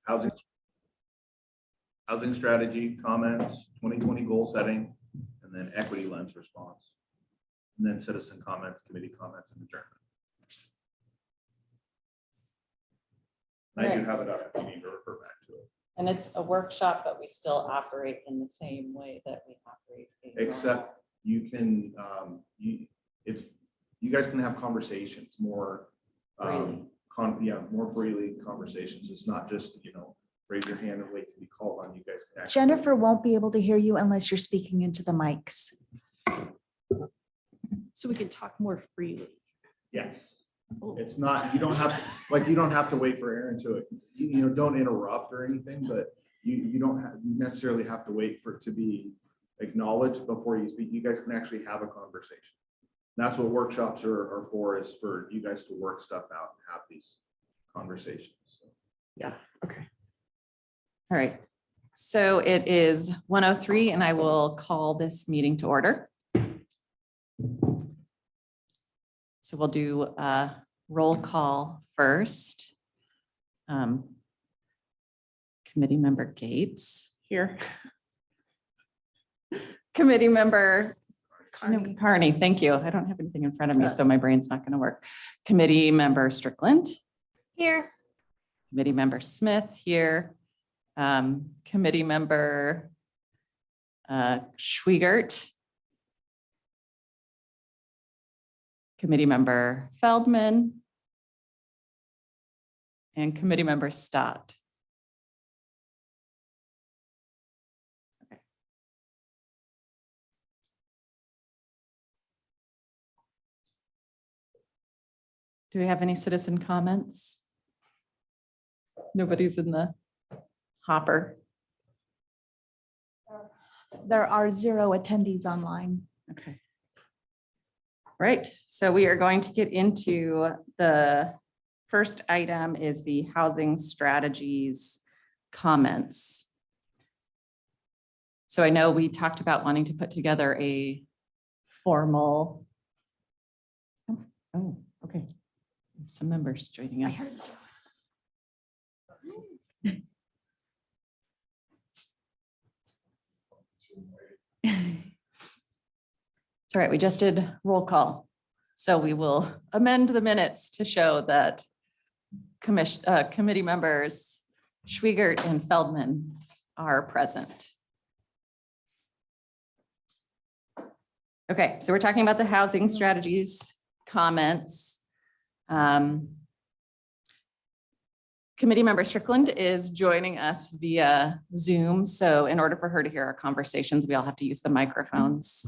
housing strategy, comments, 2020 goal setting, and then equity lens response. And then citizen comments, committee comments, and adjournment. I do have it up if you need to refer back to it. And it's a workshop, but we still operate in the same way that we operate. Except you can, you guys can have conversations more, more freely conversations. It's not just, raise your hand and wait to be called on. You guys can actually. Jennifer won't be able to hear you unless you're speaking into the mics. So we can talk more freely. Yes. It's not, you don't have to wait for Aaron to, don't interrupt or anything, but you don't necessarily have to wait for it to be acknowledged before you speak. You guys can actually have a conversation. That's what workshops are for, is for you guys to work stuff out and have these conversations. So. Yeah. Okay. All right. So it is 1:03 and I will call this meeting to order. So we'll do a roll call first. Committee member Gates here. Committee member Carney, thank you. I don't have anything in front of me, so my brain's not going to work. Committee member Strickland. Here. Committee member Smith here. Committee member Schwiegert. Committee member Feldman. And committee member Stott. Okay. Do we have any citizen comments? Nobody's in the hopper. There are 0 attendees online. Okay. Right, so we are going to get into the first item is the housing strategies comments. So I know we talked about wanting to put together a formal. Oh, okay. Some members joining us. All right, we just did roll call. So we will amend the minutes to show that committee members Schwiegert and Feldman are present. Okay, so we're talking about the housing strategies comments. Committee member Strickland is joining us via Zoom. So in order for her to hear our conversations, we all have to use the microphones.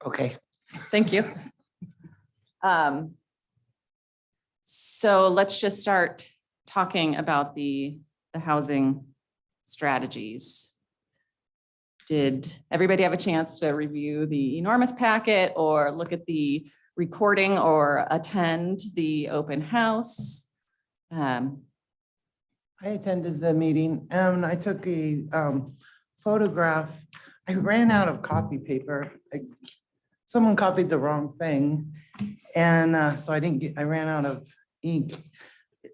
Okay. Thank you. So let's just start talking about the housing strategies. Did everybody have a chance to review the enormous packet or look at the recording or attend the open house? I attended the meeting and I took a photograph. I ran out of copy paper. Someone copied the wrong thing. And so I ran out of ink.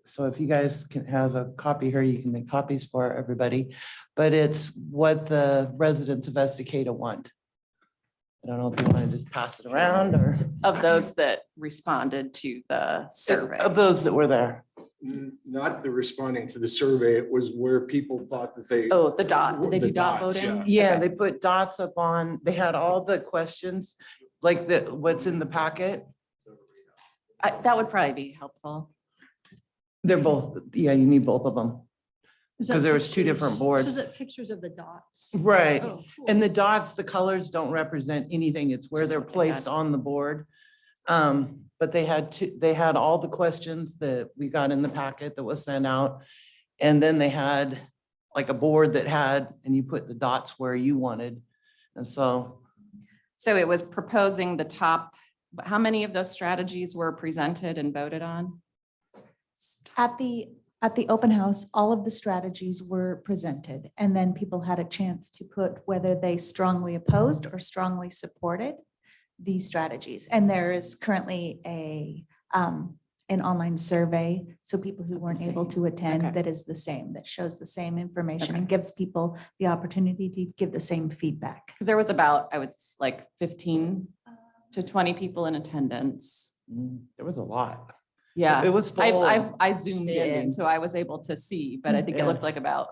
So if you guys can have a copy here, you can make copies for everybody. But it's what the residents of Estacada want. I don't know if you want to just pass it around or. Of those that responded to the survey. Of those that were there. Not the responding to the survey, it was where people thought that they. Oh, the dot, did they do The dot dots, voting? Yeah, Okay. they put dots up on, they had all the questions, like what's in the packet. That would probably be helpful. They're both, yeah, you need both of them. Is that Because there was two pictures? different boards. So is it pictures of the dots? Right. Oh, cool. And the dots, the colors don't represent anything. It's where Just they're what they placed had. on the board. But they had all the questions that we got in the packet that was sent out. And then they had like a board that had, and you put the dots where you wanted. And so, So it was proposing the top, how many of those strategies were presented and voted on? At the open house, all of the strategies were presented, and then people had a chance to put whether they strongly opposed or strongly supported these strategies. And there is currently a an online survey. So people who weren't able same. to attend, Okay. that is the same, that shows the same information Okay. and gives people the opportunity to give the same feedback. Because there was about, I would like 15 to 20 people in attendance. There was a lot. Yeah. It was I full. I zoomed in, standing. so I was able to see, but I think it Yeah. looked like about,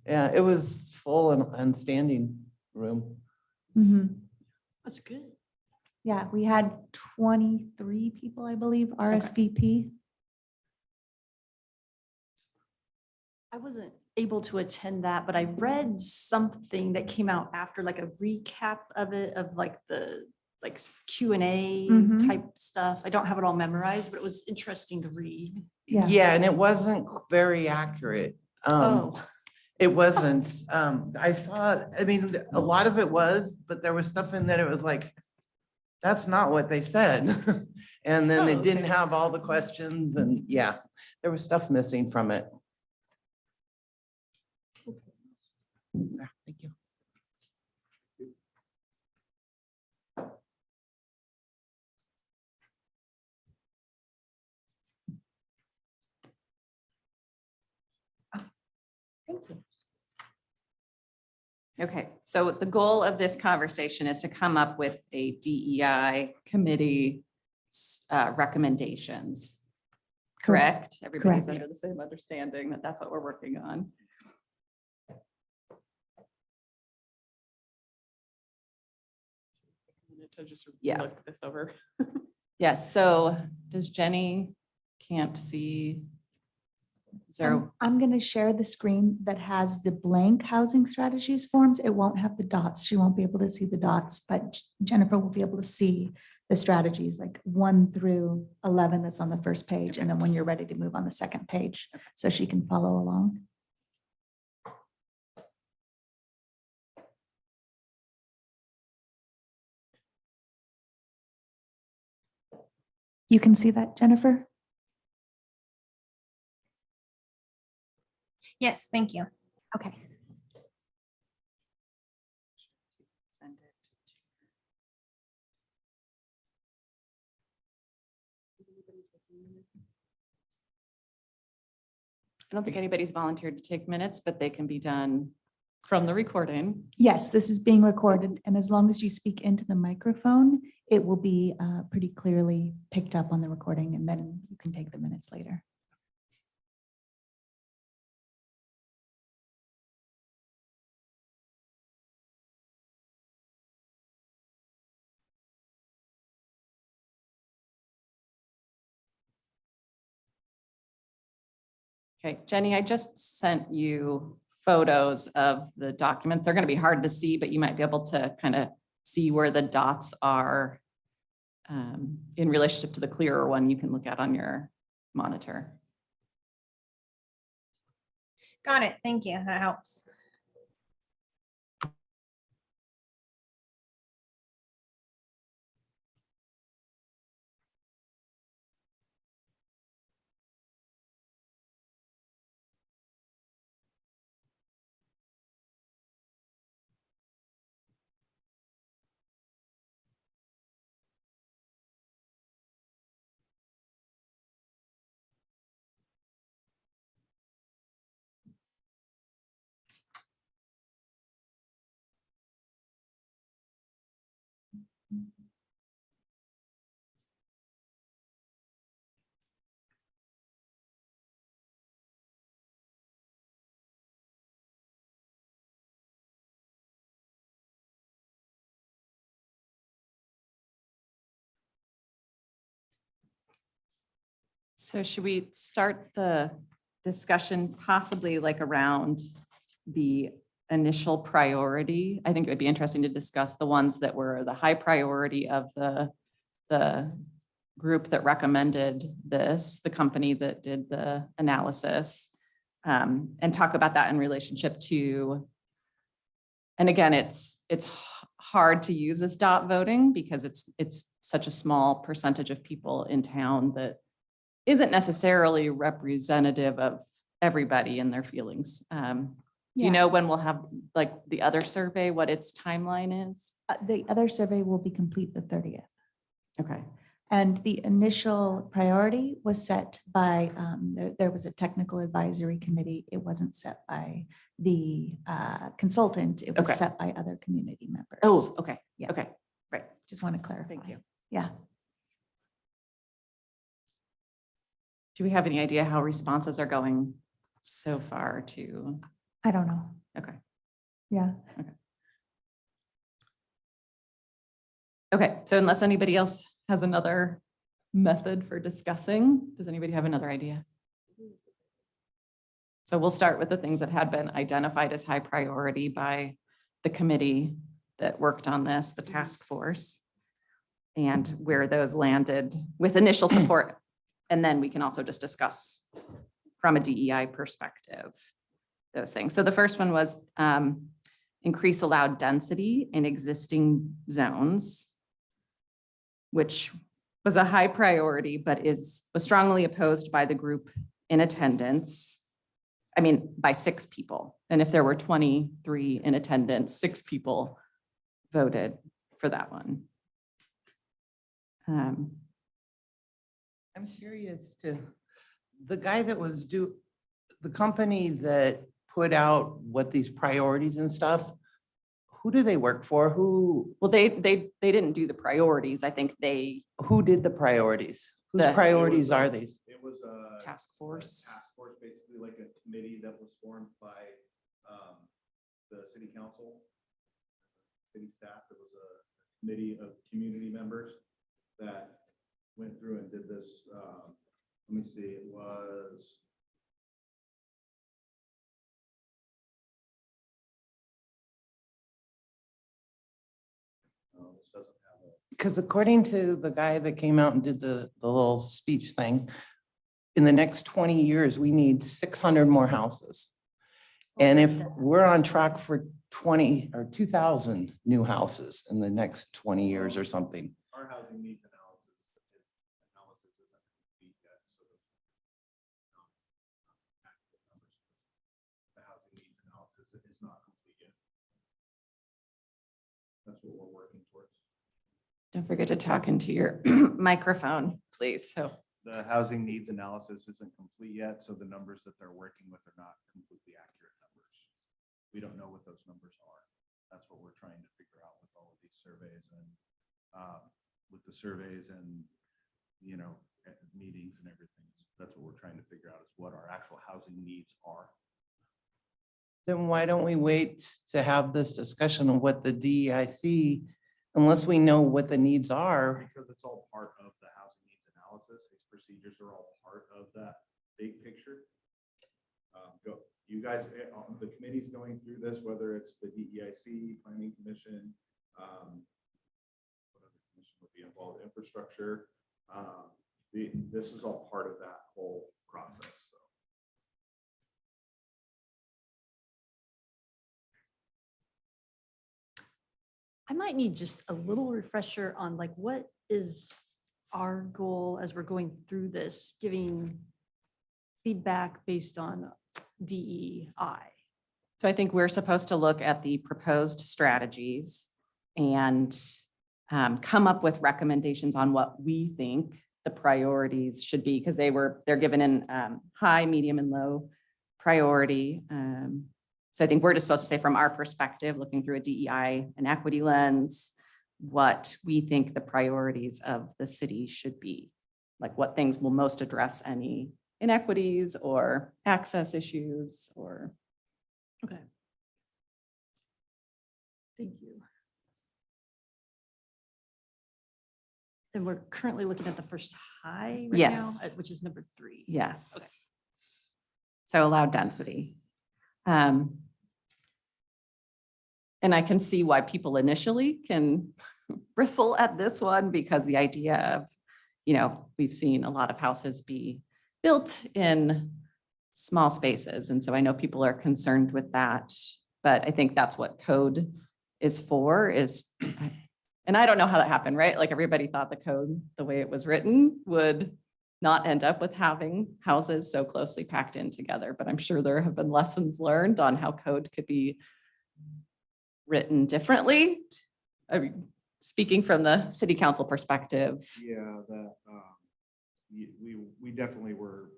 Yeah, it was full and standing room. Mhm. That's good. Yeah, we had 23 people, I believe, RSVP. I wasn't able to attend that, but I read something that came out after, like a recap of it, of like the like Q&A Mhm. type stuff. I don't have it all memorized, but it was interesting to read. Yeah. Yeah, and it wasn't very accurate. Oh, It wasn't. I saw, I mean, a lot of it was, but there was stuff in that it was like, that's not what they said. And then they Oh, didn't okay. have all the questions and yeah, there was stuff missing from it. Yeah, thank you. Thank you. okay. So the goal of this conversation is to come up with a DEI committee recommendations. Correct? Everybody's Correct. under the same understanding that that's what we're working on. To just Yeah. look this over. Yes, so does Jenny can't see? Is there, I'm going to share the screen that has the blank housing strategies forms. It won't have the dots. She won't be able to see the dots, but Jennifer will be able to see the strategies like 1 through 11 that's on the first page. And then when you're ready to move on the second page, so she can follow along. You can see that, Jennifer? Yes, thank you. Okay. send it. I don't think anybody's volunteered to take minutes, but they can be done from the recording. Yes, this is being recorded, and as long as you speak into the microphone, it will be pretty clearly picked up on the recording, and then you can take the minutes later. Okay, Jenny, I just sent you photos of the documents. They're going to be hard to see, but you might be able to kind of see where the dots are in relationship to the clearer one you can look at on your monitor. Got it. Thank you. That helps. So should we start the discussion possibly like around the initial priority? I think it would be interesting to discuss the ones that were the high priority of the group that recommended this, the company that did the analysis, and talk about that in relationship to, and again, it's hard to use this dot voting because it's such a small percentage of people in town that isn't necessarily representative of everybody and their feelings. Do you know when we'll have like the other survey, what its timeline is? The other survey will be complete the 30th. Okay. And the initial priority was set by, there was a technical advisory committee. It wasn't set by the consultant. It was Okay. set by other community members. Oh, okay. Yeah. Okay, right. Just want to clarify. Thank you. Yeah. Do we have any idea how responses are going so far to, I don't know. okay. Yeah. Okay, so unless anybody else has another method for discussing, does anybody have another idea? So we'll start with the things that had been identified as high priority by the committee that worked on this, the task force, and where those landed with initial support. And then we can also just discuss from a DEI perspective, those things. So the first one was increase allowed density in existing zones, which was a high priority, but was strongly opposed by the group in attendance. I mean, by 6 people. And if there were 23 in attendance, 6 people voted for that one. I'm curious to, the guy that was the company that put out what these priorities and stuff, who do they work for? Well, they didn't do the priorities. I think Who did the priorities? Whose The- priorities are these? It was a. task force. Task force, basically like a committee that was formed by the city council, city staff. It was a committee of community members that went through and did this. Let me see, it was. Oh, this doesn't have a. Because according to the guy that came out and did the little speech thing, in the next 20 years, we need 600 more houses. And if we're on track for 20 or 2,000 new houses in the next 20 years or something. Our housing needs analysis isn't complete yet, so the housing needs analysis is not complete yet. That's what we're working towards. Don't forget to talk into your microphone, please. So, The housing needs analysis isn't complete yet, so the numbers that they're working with are not completely accurate numbers. We don't know what those numbers are. That's what we're trying to figure out with all of these surveys and meetings and everything. That's what we're trying to figure out is what our actual housing needs are. Then why don't we wait to have this discussion of what the DEIC, unless we know what the needs are? Because it's all part of the housing needs analysis. These procedures are all part of that big picture. You guys, the committee's going through this, whether it's the DEIC, Planning Commission, what other commission would be involved, infrastructure. This is all part of that whole process. So. I might need just a little refresher on like, what is our goal as we're going through this, giving feedback based on DEI? so I think we're supposed to look at the proposed strategies and come up with recommendations on what we think the priorities should be, because they're given in high, medium, and low priority. So I think we're just supposed to say from our perspective, looking through a DEI and equity lens, what we think the priorities of the city should be. Like what things will most address any inequities or access issues or. Okay. Thank you. And we're currently looking at the first high right now, Yes. which is number 3. Yes. Okay. So allowed density. And I can see why people initially can bristle at this one, because the idea of, we've seen a lot of houses be built in small spaces. And so I know people are concerned with that, but I think that's what code is for, and I don't know how that happened, right? Like everybody thought the code, the way it was written, would not end up with having houses so closely packed in together. But I'm sure there have been lessons learned on how code could be written differently. I mean, speaking from the city council perspective, Yeah, that, we definitely were,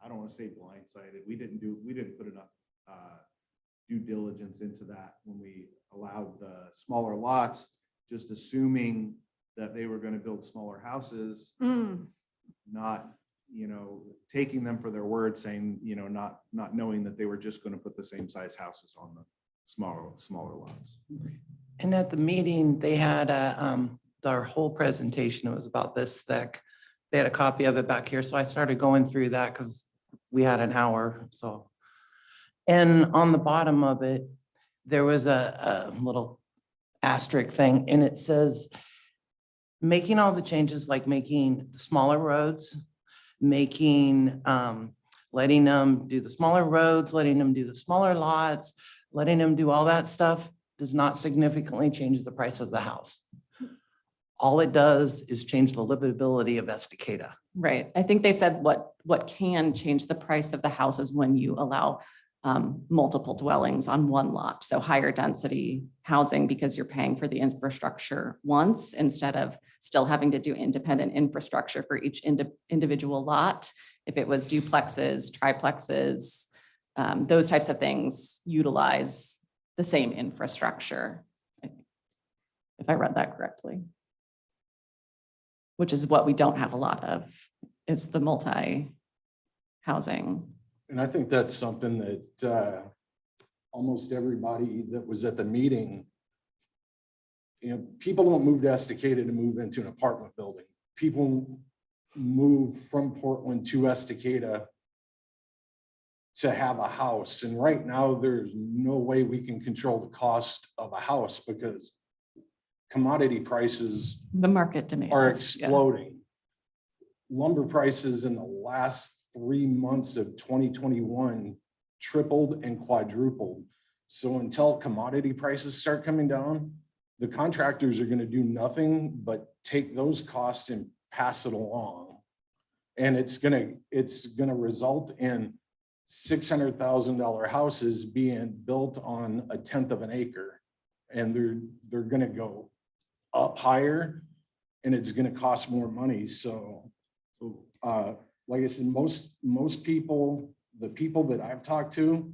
I don't want to say blindsided. We didn't put enough due diligence into that when we allowed the smaller lots, just assuming that they were going to build smaller houses, not, taking them for their word, saying, not knowing that they were just going to put the same size houses on the smaller lots. And at the meeting, they had their whole presentation, it was about this thick. They had a copy of it back here, so I started going through that because we had an hour, so. And on the bottom of it, there was a little asterisk thing, and it says, making all the changes, like making smaller roads, making, letting them do the smaller roads, letting them do the smaller lots, letting them do all that stuff does not significantly change the price of the house. All it does is change the livability of Estacada. right? I think they said what can change the price of the house is when you allow multiple dwellings on one lot. So higher density housing because you're paying for the infrastructure once instead of still having to do independent infrastructure for each individual lot. If it was duplexes, triplexes, those types of things utilize the same infrastructure. If I read that correctly. Which is what we don't have a lot of, is the multi-housing. And I think that's something that almost everybody that was at the meeting, people don't move to Estacada to move into an apartment building. People move from Portland to Estacada to have a house. And right now, there's no way we can control the cost of a house because commodity prices The market demand are exploding. Lumber prices in the last 3 months of 2021 tripled and quadrupled. So until commodity prices start coming down, the contractors are going to do nothing but take those costs and pass it along. And it's going to result in $600,000 houses being built on 1/10 of an acre. And they're going to go up higher and it's going to cost more money. So like I said, most people, the people that I've talked to,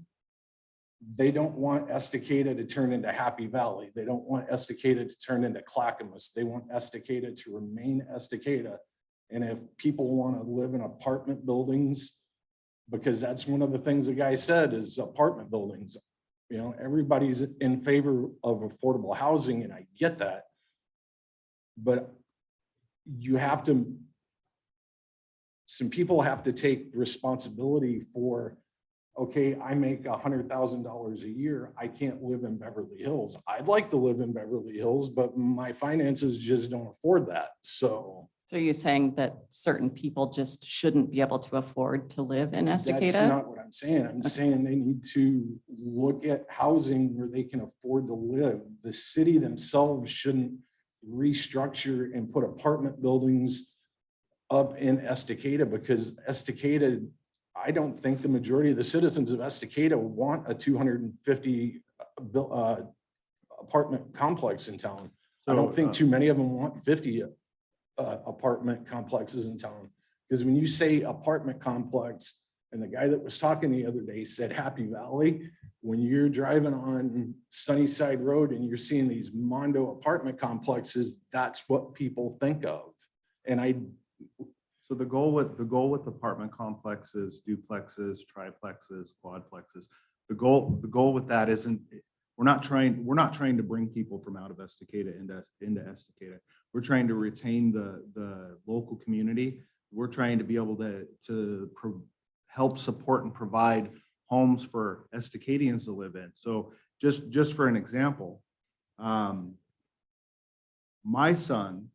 they don't want Estacada to turn into Happy Valley. They don't want Estacada to turn into Clackamas. They want Estacada to remain Estacada. And if people want to live in apartment buildings, because that's one of the things the guy said is apartment buildings, everybody's in favor of affordable housing, and I get that. But you have to, some people have to take responsibility for, okay, I make $100,000 a year. I can't live in Beverly Hills. I'd like to live in Beverly Hills, but my finances just don't afford that. So are you saying that certain people just shouldn't be able to afford to live in that's Estacada? not what I'm saying. I'm saying they need to look at housing where they can afford to live. The city themselves shouldn't restructure and put apartment buildings up in Estacada, because Estacada, I don't think the majority of the citizens of Estacada want a 250 apartment complex in town. I don't think too many of them want 50 apartment complexes in town. Because when you say apartment complex, and the guy that was talking the other day said Happy Valley, when you're driving on Sunnyside Road and you're seeing these Mondo apartment complexes, that's what people think of. And So the goal with apartment complexes, duplexes, triplexes, quadplexes, the goal with that isn't, we're not trying to bring people from out of Estacada into Estacada. We're trying to retain the local community. We're trying to be able to help support and provide homes for Estacadians to live in. So just for an example, my son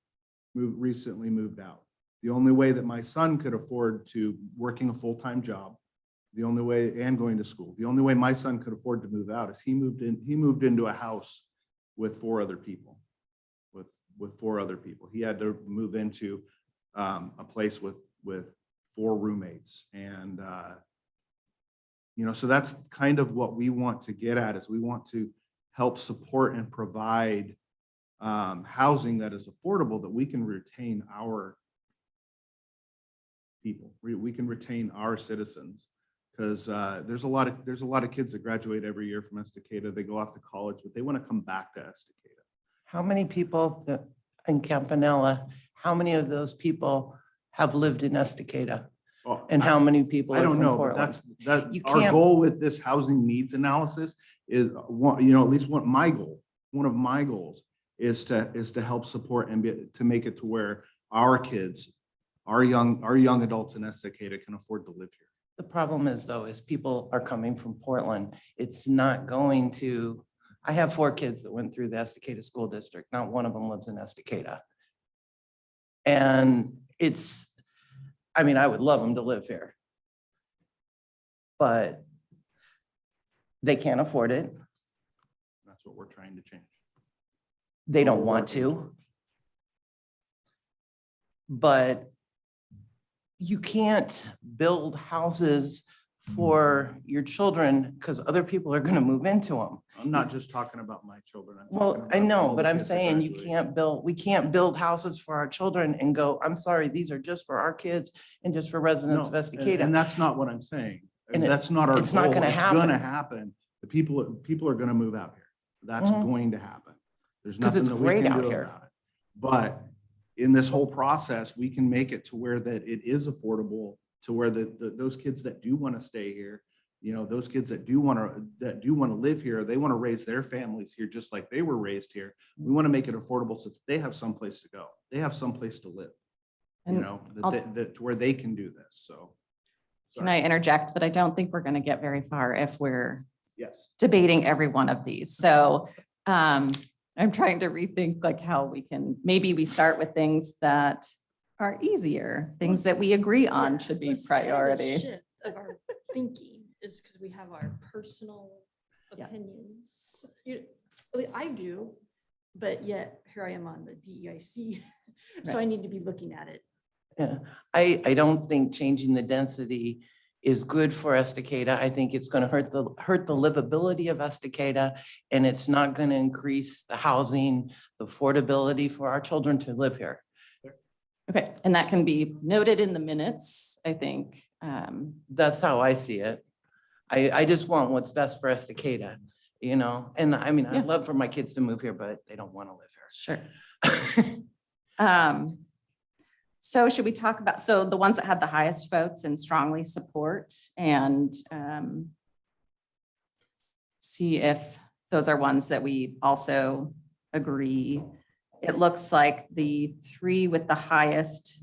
recently moved out. The only way that my son could afford to working a full-time job, the only way, and going to school, the only way my son could afford to move out is he moved into a house with 4 other people. With 4 other people. He had to move into a place with 4 roommates. And so that's kind of what we want to get at, is we want to help support and provide housing that is affordable, that we can retain our people. We can retain our citizens. Because there's a lot of kids that graduate every year from Estacada. They go off to college, but they want to come back to Estacada. How many people in Campanella, how many of those people have lived in Estacada? Well, And how many people I are don't from know, but Portland? that's You our can't- goal with this housing needs analysis is one, you know, at least one of my goals is to help support and to make it to where our kids, our young adults in Estacada can afford to live here. The problem is though, is people are coming from Portland. It's not going to, I have 4 kids that went through the Estacada School District. Not one of them lives in Estacada. And it's, I mean, I would love them to live here. But they can't afford it. That's what we're trying to change. They don't want to. But you can't build houses for your children because other people are going to move into them. I'm not just talking about my children. I'm talking Well, I about know, all the but I'm kids that saying you graduate. we can't build houses for our children and go, I'm sorry, these are just for our kids and just for residents of No, and Estacada. that's not what I'm saying. And it- That's not our it's not goal. gonna It's happen. gonna happen. The people are gonna move out here. That's Mhm. going to happen. There's 'Cause nothing it's that we great can out do here. about it. But in this whole process, we can make it to where that it is affordable, to where those kids that do want to stay here, you know, those kids that do want to live here, they want to raise their families here just like they were raised here. We want to make it affordable so that they have someplace to go. They have someplace to live, you And know, I'll- that to where they can do this. So. Can I interject that I don't think we're going to get very far if we're Yes. debating every one of these. So I'm trying to rethink like how we can, maybe we start with things that are easier, things that we agree on Yeah, should be it's kind of the priority. shift of our thinking is because we have our personal Yeah. opinions. I do, but yet here I am on the DEIC, so I need to be looking at it. Yeah, I don't think changing the density is good for Estacada. I think it's going to hurt the livability of Estacada, and it's not going to increase the housing, the affordability for our children to live here. Okay, and that can be noted in the minutes, I think. That's how I see it. I just want what's best for Estacada, you know? And I mean, Yeah. I'd love for my kids to move here, but they don't want to live Sure. here. So should we talk about, so the ones that had the highest votes and strongly support and see if those are ones that we also agree. It looks like the 3 with the highest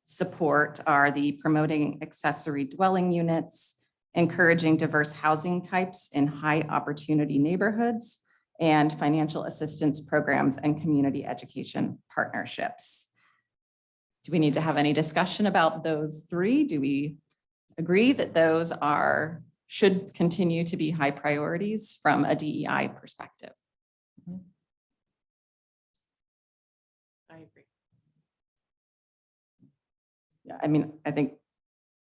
support are the promoting accessory dwelling units, encouraging diverse housing types in high opportunity neighborhoods, and financial assistance programs and community education partnerships. Do we need to have any discussion about those 3? Do we agree that those should continue to be high priorities from a DEI perspective? I agree. Yeah, I mean, I think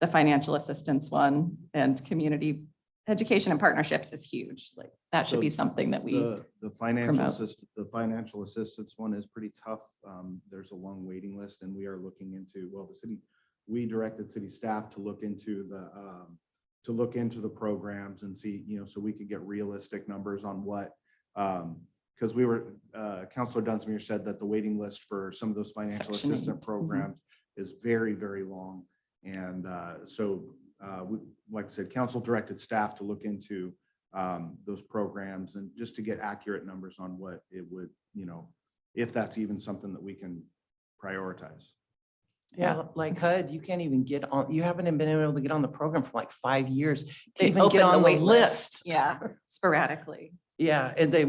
the financial assistance one and community education and partnerships is huge. Like that should be something that we, The financial promote. financial assistance one is pretty tough. There's a long waiting list and we are looking into, well, we directed city staff to look into the programs and see, you know, so we could get realistic numbers on what, because Councilor Dunsmuir said that the waiting list for some of those financial Section 8. assistant programs is very, very long. And like I said, council directed staff to look into those programs and just to get accurate numbers on what it would, you know, if that's even something that we can prioritize. Yeah, like HUD, you can't even get on, you haven't been able to get on the program for like 5 years. to they even open get on the the wait list. Yeah, sporadically. Yeah, and they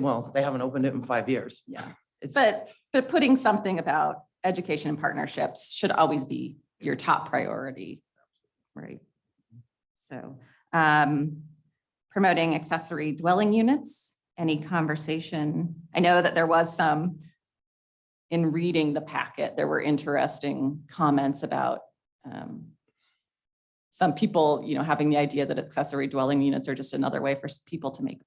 haven't opened it in 5 years. Yeah. It's, But putting something about education and partnerships should always be your top priority, right? So promoting accessory dwelling units, any conversation? I know that there was some, in reading the packet, there were interesting comments about some people, you know, having the idea that accessory dwelling units are just another way for people to make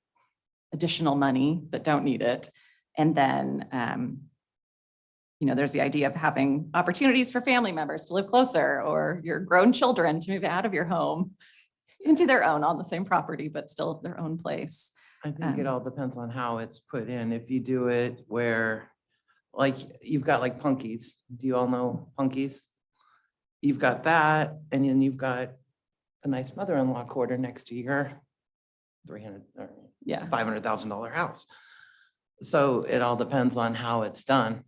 additional money that don't need it. And then there's the idea of having opportunities for family members to live closer, or your grown children to move out of your home into their own on the same property, but still their own place. I think it all depends on how it's put in. If you do it where, like, you've got like Punkies. Do you all know Punkies? You've got that, and then you've got a nice mother-in-law quarter next to your 300 or Yeah. $500,000 house. So it all depends on how it's done.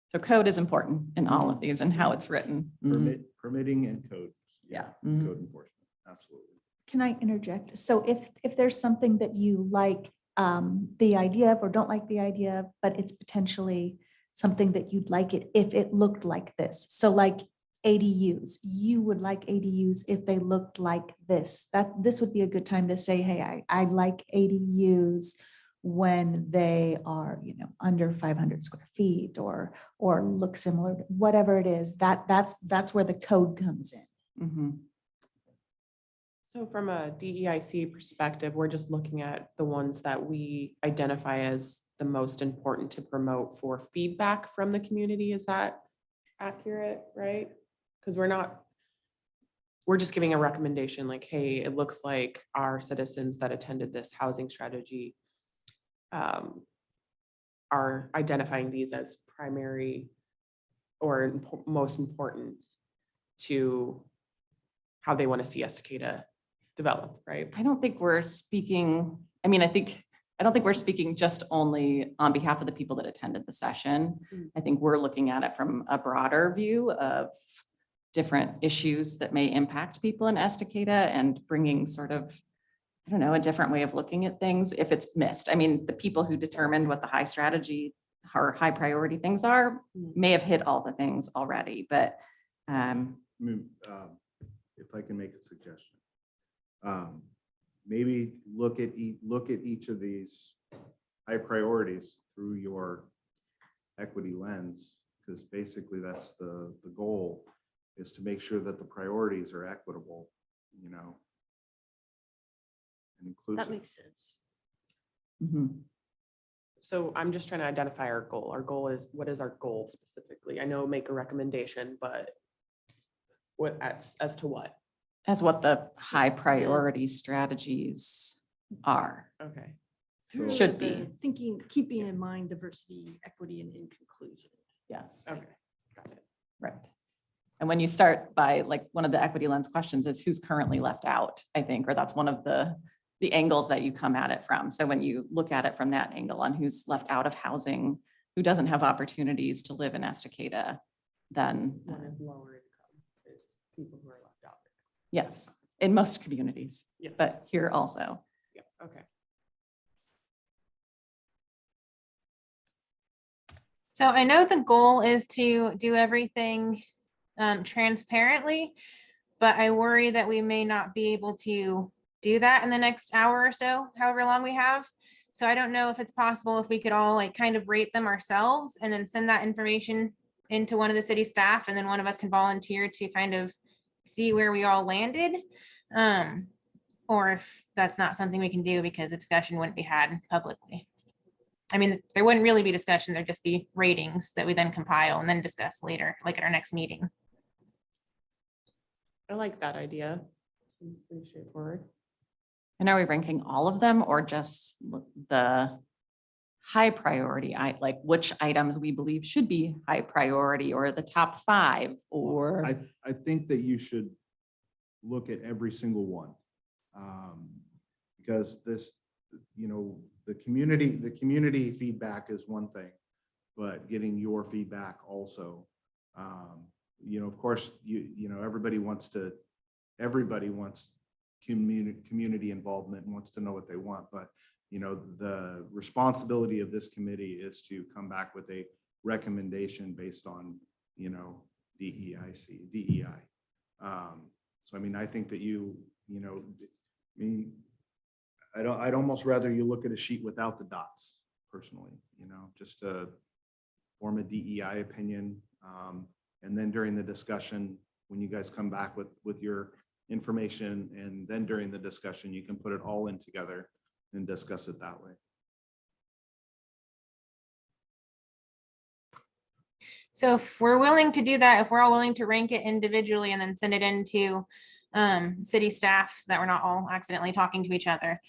So code is important in all of these and how it's written. Permitting and code. Yeah. Mhm. Code enforcement, absolutely. Can I interject? So if there's something that you like the idea of or don't like the idea of, but it's potentially something that you'd like it if it looked like this. So like ADUs, you would like ADUs if they looked like this. This would be a good time to say, hey, I like ADUs when they are, under 500 square feet or look similar, whatever it is, that's where the code comes in. Mhm. So from a DEIC perspective, we're just looking at the ones that we identify as the most important to promote for feedback from the community. Is that accurate, right? Because we're just giving a recommendation like, hey, it looks like our citizens that attended this housing strategy are identifying these as primary or most important to how they want to see Estacada develop, right? I don't think we're speaking, I mean, I don't think we're speaking just only on behalf of the people that attended the session. Mm. I think we're looking at it from a broader view of different issues that may impact people in Estacada and bringing sort of, I don't know, a different way of looking at things if it's missed. I mean, the people who determined what the high strategy or high priority things are may have hit all the things already, but If I can make a suggestion. Maybe look at each of these high priorities through your equity lens, because basically that's the goal, is to make sure that the priorities are equitable, and That inclusive. makes sense. mhm. So I'm just trying to identify our goal. Our goal is, what is our goal specifically? I know make a recommendation, but what, as to what? As what the high priority strategies are. Okay. Through Should the be. Thinking, keeping in mind diversity, equity, and in conclusion. Yes. Okay. Got it. Right. And when you start by, like, one of the equity lens questions is who's currently left out, I think, or that's one of the angles that you come at it from. So when you look at it from that angle on who's left out of housing, who doesn't have opportunities to live in Estacada, then One is lower income, is people who are left out. yes, in most communities, Yeah. but here also. Yeah, okay. So I know the goal is to do everything transparently, but I worry that we may not be able to do that in the next hour or so, however long we have. So I don't know if it's possible if we could all like kind of rate them ourselves and then send that information into one of the city staff, and then one of us can volunteer to kind of see where we all landed. Or if that's not something we can do because the discussion wouldn't be had publicly. I mean, there wouldn't really be discussion, there'd just be ratings that we then compile and then discuss later, like at our next meeting. I like that idea. Seems pretty straightforward. And are we ranking all of them or just the high priority, like which items we believe should be high priority, or the top 5, or? I think that you should look at every single one. Because this, the community feedback is one thing, but getting your feedback also. Of course, everybody wants community involvement and wants to know what they want, but the responsibility of this committee is to come back with a recommendation based on DEI. So I mean, I think that I'd almost rather you look at a sheet without the dots personally, just to form a DEI opinion. And then during the discussion, when you guys come back with your information, and then during the discussion, you can put it all in together and discuss it that way. So if we're willing to do that, if we're all willing to rank it individually and then send it into city staff so that we're not all accidentally talking to each other.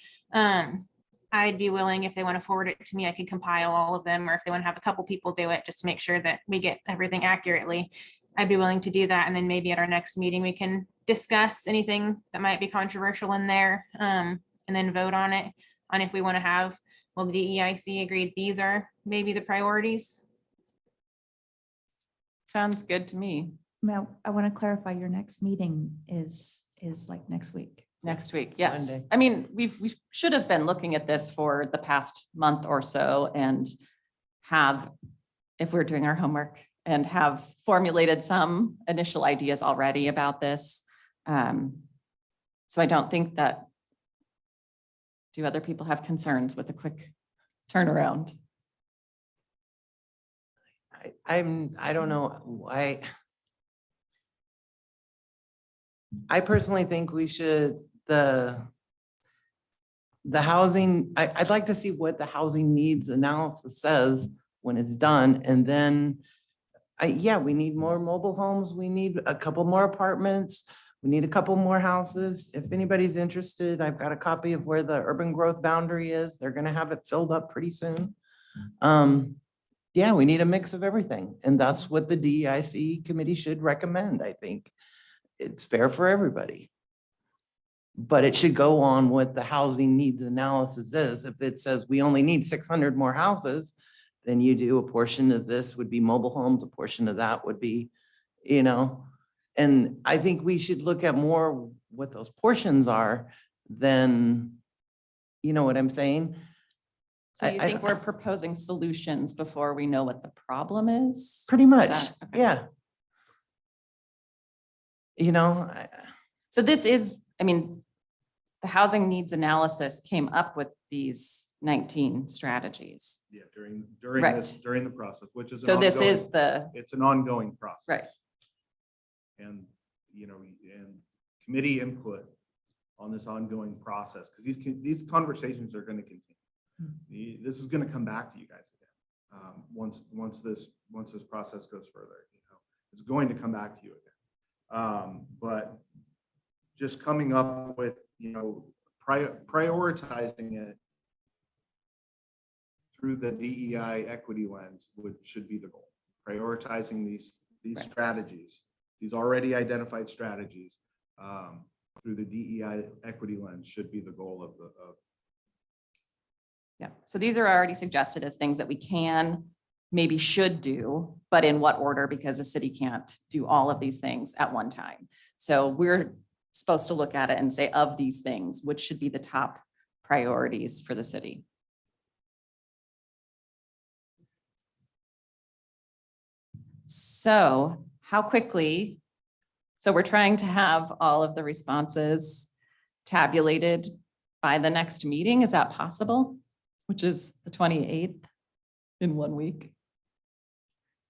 I'd be willing, if they want to forward it to me, I could compile all of them, or if they want to have a couple people do it, just to make sure that we get everything accurately. I'd be willing to do that. And then maybe at our next meeting, we can discuss anything that might be controversial in there, and then vote on it, on if we want to have, well, the DEIC agreed, these are maybe the priorities. Sounds good to me. Now, I want to clarify, your next meeting is like next week. Next week, yes. Monday. I mean, we should have been looking at this for the past month or so and have, if we're doing our homework, and have formulated some initial ideas already about this. So I don't think that, do other people have concerns with a quick turnaround? I don't know. I personally think we should, the housing, I'd like to see what the housing needs analysis says when it's done. And then, yeah, we need more mobile homes. We need a couple more apartments. We need a couple more houses. If anybody's interested, I've got a copy of where the urban growth boundary is. They're gonna have it filled up pretty soon. Yeah, we need a mix of everything. And that's what the DEIC committee should recommend, I think. It's fair for everybody. But it should go on what the housing needs analysis is. If it says we only need 600 more houses, then you do a portion of this would be mobile homes, a portion of that would be, and I think we should look at more what those portions are than, you know what I'm saying? So you think we're proposing solutions before we know what the problem is? Pretty much, that- okay. yeah. So this is, I mean, the housing needs analysis came up with these 19 strategies. Yeah, during Right. during the process, which is. So this is It's an ongoing process. Right. And, and committee input on this ongoing process, because these conversations are going to continue. This is going to come back to you guys again. Once this process goes further, it's going to come back to you again. But just coming up with, prioritizing it through the DEI equity lens should be the goal. Prioritizing these Right. strategies, these already identified strategies, through the DEI equity lens should be the goal of Yeah, so these are already suggested as things that we can, maybe should do, but in what order, because the city can't do all of these things at one time. So we're supposed to look at it and say, of these things, which should be the top priorities for the city. So how quickly, so we're trying to have all of the responses tabulated by the next meeting, is that possible? Which is the 28th in 1 week.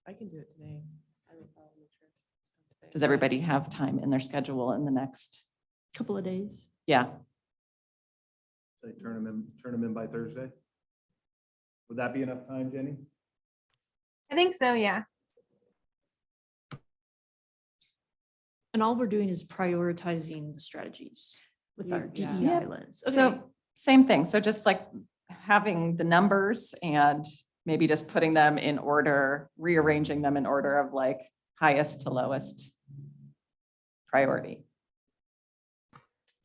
I can do it today. I have a problem with church today. Does everybody have time in their schedule in the next? Couple of days. Yeah, say turn them in by Thursday. Would that be enough time, Jenny? I think so, yeah. And all we're doing is prioritizing the strategies with our Yeah. DEI Yeah. lens. Okay. so same thing. So just like having the numbers and maybe just putting them in order, rearranging them in order of like highest to lowest priority.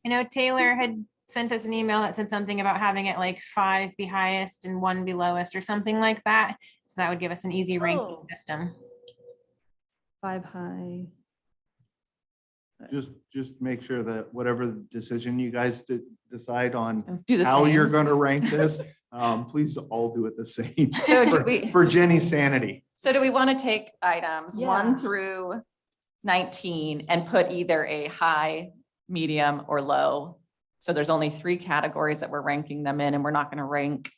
I know Taylor had sent us an email that said something about having it like 5 be highest and 1 be lowest or something like that. So that would give us an easy ranking Oh. system. 5 high. Just make sure that whatever decision you guys decide on Do the how you're same. going to rank this, please all do it the same. So do for- we- For Jenny's sanity. So do we want to take items Yeah. 1 through 19 and put either a high, medium, or low? So there's only 3 categories that we're ranking them in, and we're not going to rank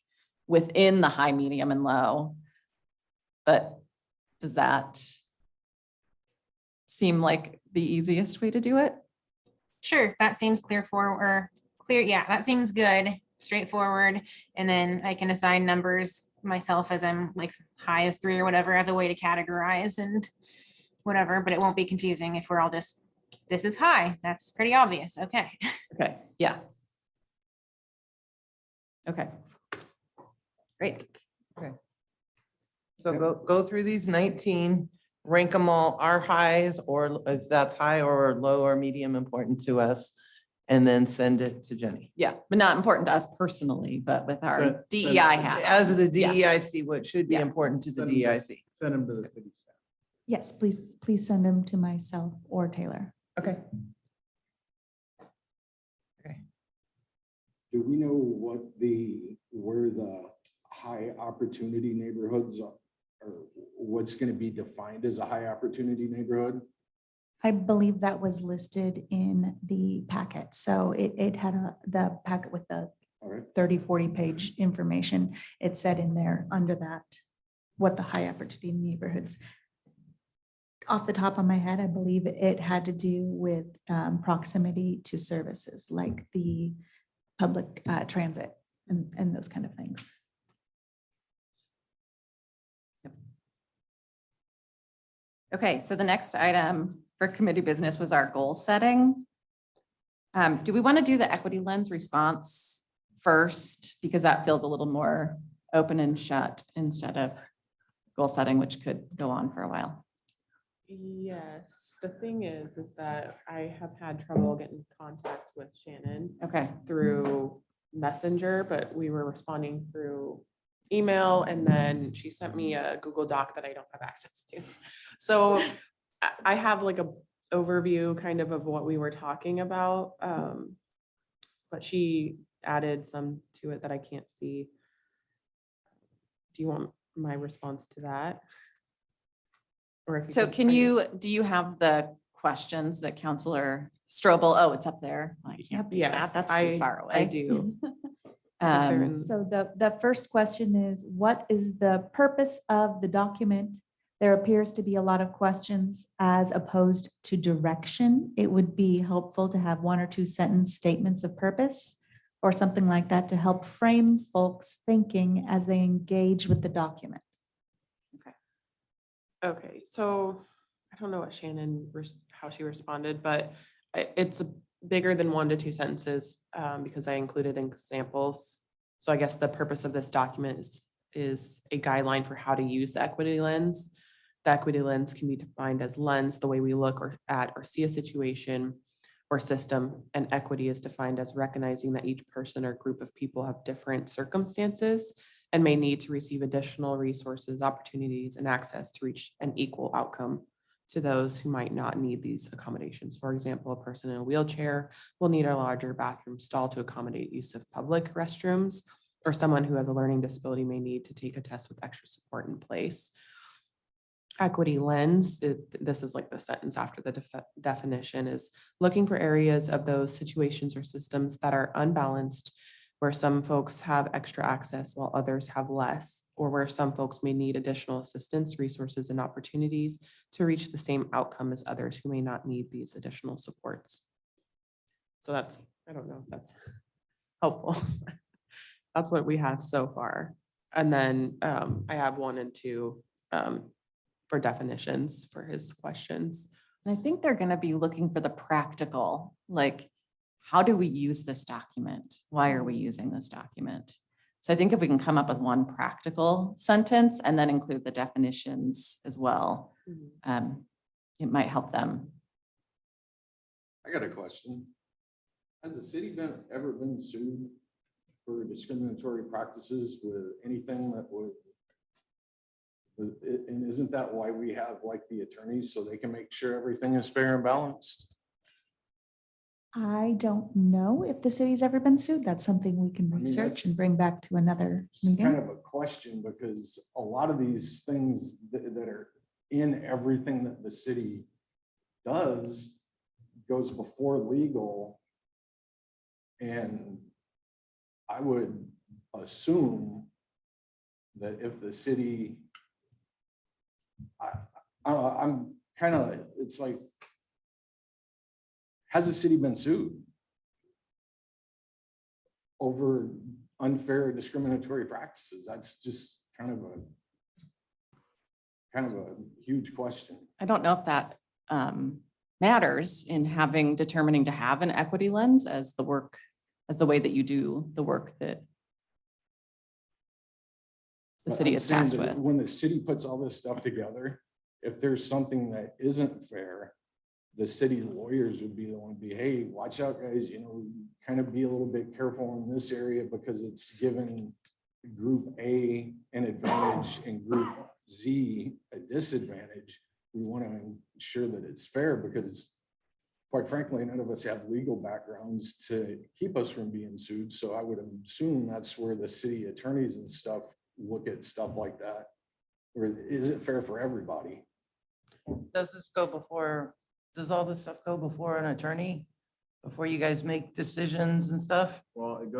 within the high, medium, and low. But does that seem like the easiest way to do it? Sure, that seems clear yeah, that seems good, straightforward. And then I can assign numbers myself as I'm like high as 3 or whatever as a way to categorize and whatever, but it won't be confusing if we're all just, this is high. That's pretty obvious. Okay. Okay, yeah. Okay. Great. So go through these 19, rank them all, our highs, or if that's high or low or medium important to us, and then send it to Jenny. Yeah, but not important to us personally, but with our Send- DEI hat. As the Yeah. DEIC, what should be Yeah. important to the Send them to- DEIC. Send them to the city staff. Yes, please send them to myself or Taylor. Okay. Do we know where the high opportunity neighborhoods are? Or what's going to be defined as a high opportunity neighborhood? I believe that was listed in the packet. So it had the packet with the All right. 30, 40 page information. It said in there under that, what the high opportunity neighborhoods. Off the top of my head, I believe it had to do with proximity to services like the public transit and those kind of things. Okay, so the next item for committee business was our goal setting. Do we want to do the equity lens response first? Because that feels a little more open and shut instead of goal setting, which could go on for a while. Yes, the thing is that I have had trouble getting in contact with Shannon Okay, through Messenger, but we were responding through email, and then she sent me a Google Doc that I don't have access to. So I have like a overview kind of what we were talking about. But she added some to it that I can't see. Do you want my response to that? Or if so could can find it. you, do you have the questions that Counselor Strobel, oh, it's up there. I can't be Yes, that's too I- far away. I do. I think they're in- So the first question is, what is the purpose of the document? There appears to be a lot of questions as opposed to direction. It would be helpful to have 1 or 2 sentence statements of purpose or something like that to help frame folks' thinking as they engage with the document. Okay, so I don't know what Shannon, how she responded, but it's bigger than 1 to 2 sentences because I included examples. So I guess the purpose of this document is a guideline for how to use the equity lens. The equity lens can be defined as lens, the way we look at or see a situation or system, and equity is defined as recognizing that each person or group of people have different circumstances and may need to receive additional resources, opportunities, and access to reach an equal outcome to those who might not need these accommodations. For example, a person in a wheelchair will need a larger bathroom stall to accommodate use of public restrooms, or someone who has a learning disability may need to take a test with extra support in place. Equity lens, this is like the sentence after the definition, is looking for areas of those situations or systems that are unbalanced, where some folks have extra access while others have less, or where some folks may need additional assistance, resources, and opportunities to reach the same outcome as others who may not need these additional supports. So that's, I don't know if that's helpful. That's what we have so far. And then I have 1 and 2 for definitions for his questions. And I think they're going to be looking for the practical, like, how do we use this document? Why are we using this document? So I think if we can come up with 1 practical sentence and then include the definitions as well, it might help them. I got a question. Has the city ever been sued for discriminatory practices with anything that would? And isn't that why we have like the attorneys, so they can make sure everything is fair and balanced? I don't know if the city's ever been sued. That's something we can I mean, research that's- and bring back to another It's kind meeting. of a question, because a lot of these things that are in everything that the city does goes before legal. And I would assume that if the city, I'm kind of, it's like, has the city been sued over unfair discriminatory practices? That's just kind of a huge question. I don't know if that matters in determining to have an equity lens as the way that you do the work that the But city I'm is saying tasked that with. when the city puts all this stuff together, if there's something that isn't fair, the city lawyers would be the one to be, hey, watch out, guys, kind of be a little bit careful in this area because it's given group A an advantage and group Z a disadvantage. We want to ensure that it's fair because quite frankly, none of us have legal backgrounds to keep us from being sued. So I would assume that's where the city attorneys and stuff look at stuff like that. Or is it fair for everybody? Does all this stuff go before an attorney? Before you guys make decisions and stuff? Well, it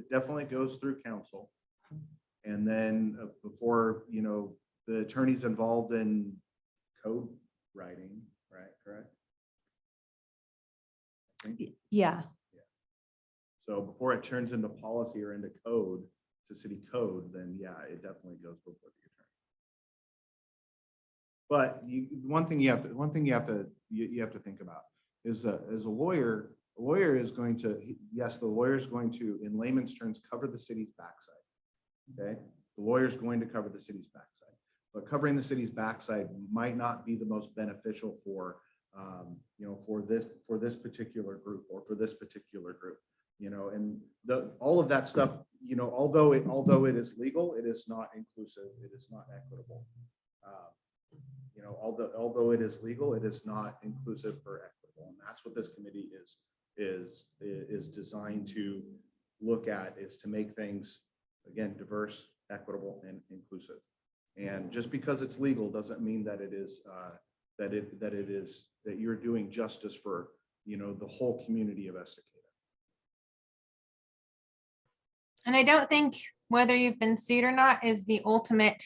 definitely goes through council. And then before, the attorney's involved in code writing, right, correct? I think. Yeah, So before it turns into policy or into code, to city code, then yeah, it definitely goes before the attorney. But one thing you have to think about is that as a lawyer is going to, yes, the lawyer is going to, in layman's terms, cover the city's backside. Okay, the lawyer is going to cover the city's backside, but covering the city's backside might not be the most beneficial for this particular group or for this particular group. And all of that stuff, although it is legal, it is not inclusive, it is not equitable. Although it is legal, it is not inclusive or equitable, and that's what this committee is designed to look at, is to make things, again, diverse, equitable, and inclusive. And just because it's legal doesn't mean that it is that you're doing justice for the whole community of Estacada. And I don't think whether you've been sued or not is the ultimate,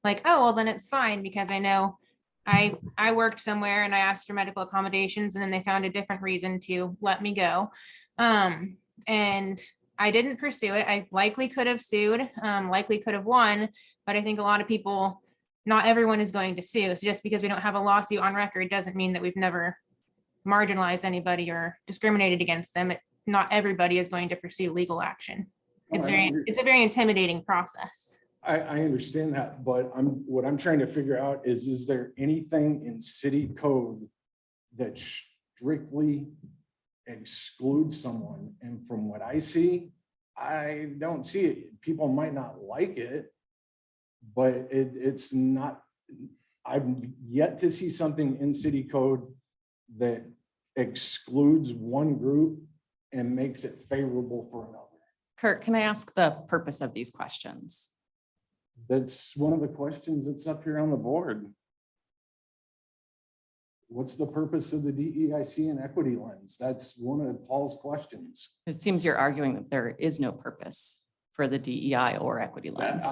like, oh, well, then it's fine, because I know I worked somewhere and I asked for medical accommodations and then they found a different reason to let me go. And I didn't pursue it. I likely could have sued, likely could have won, but I think a lot of people, not everyone is going to sue. So just because we don't have a lawsuit on record doesn't mean that we've never marginalized anybody or discriminated against them. Not everybody is going to pursue legal action. It's a very intimidating process. I understand that, but what I'm trying to figure out is there anything in city code that strictly excludes someone? And from what I see, I don't see it. People might not like it, but it's not, I've yet to see something in city code that excludes one group and makes it favorable for another. Kurt, can I ask the purpose of these questions? That's one of the questions that's up here on the board. What's the purpose of the DEIC and equity lens? That's one of Paul's questions. It seems you're arguing that there is no purpose for the DEI or equity lens.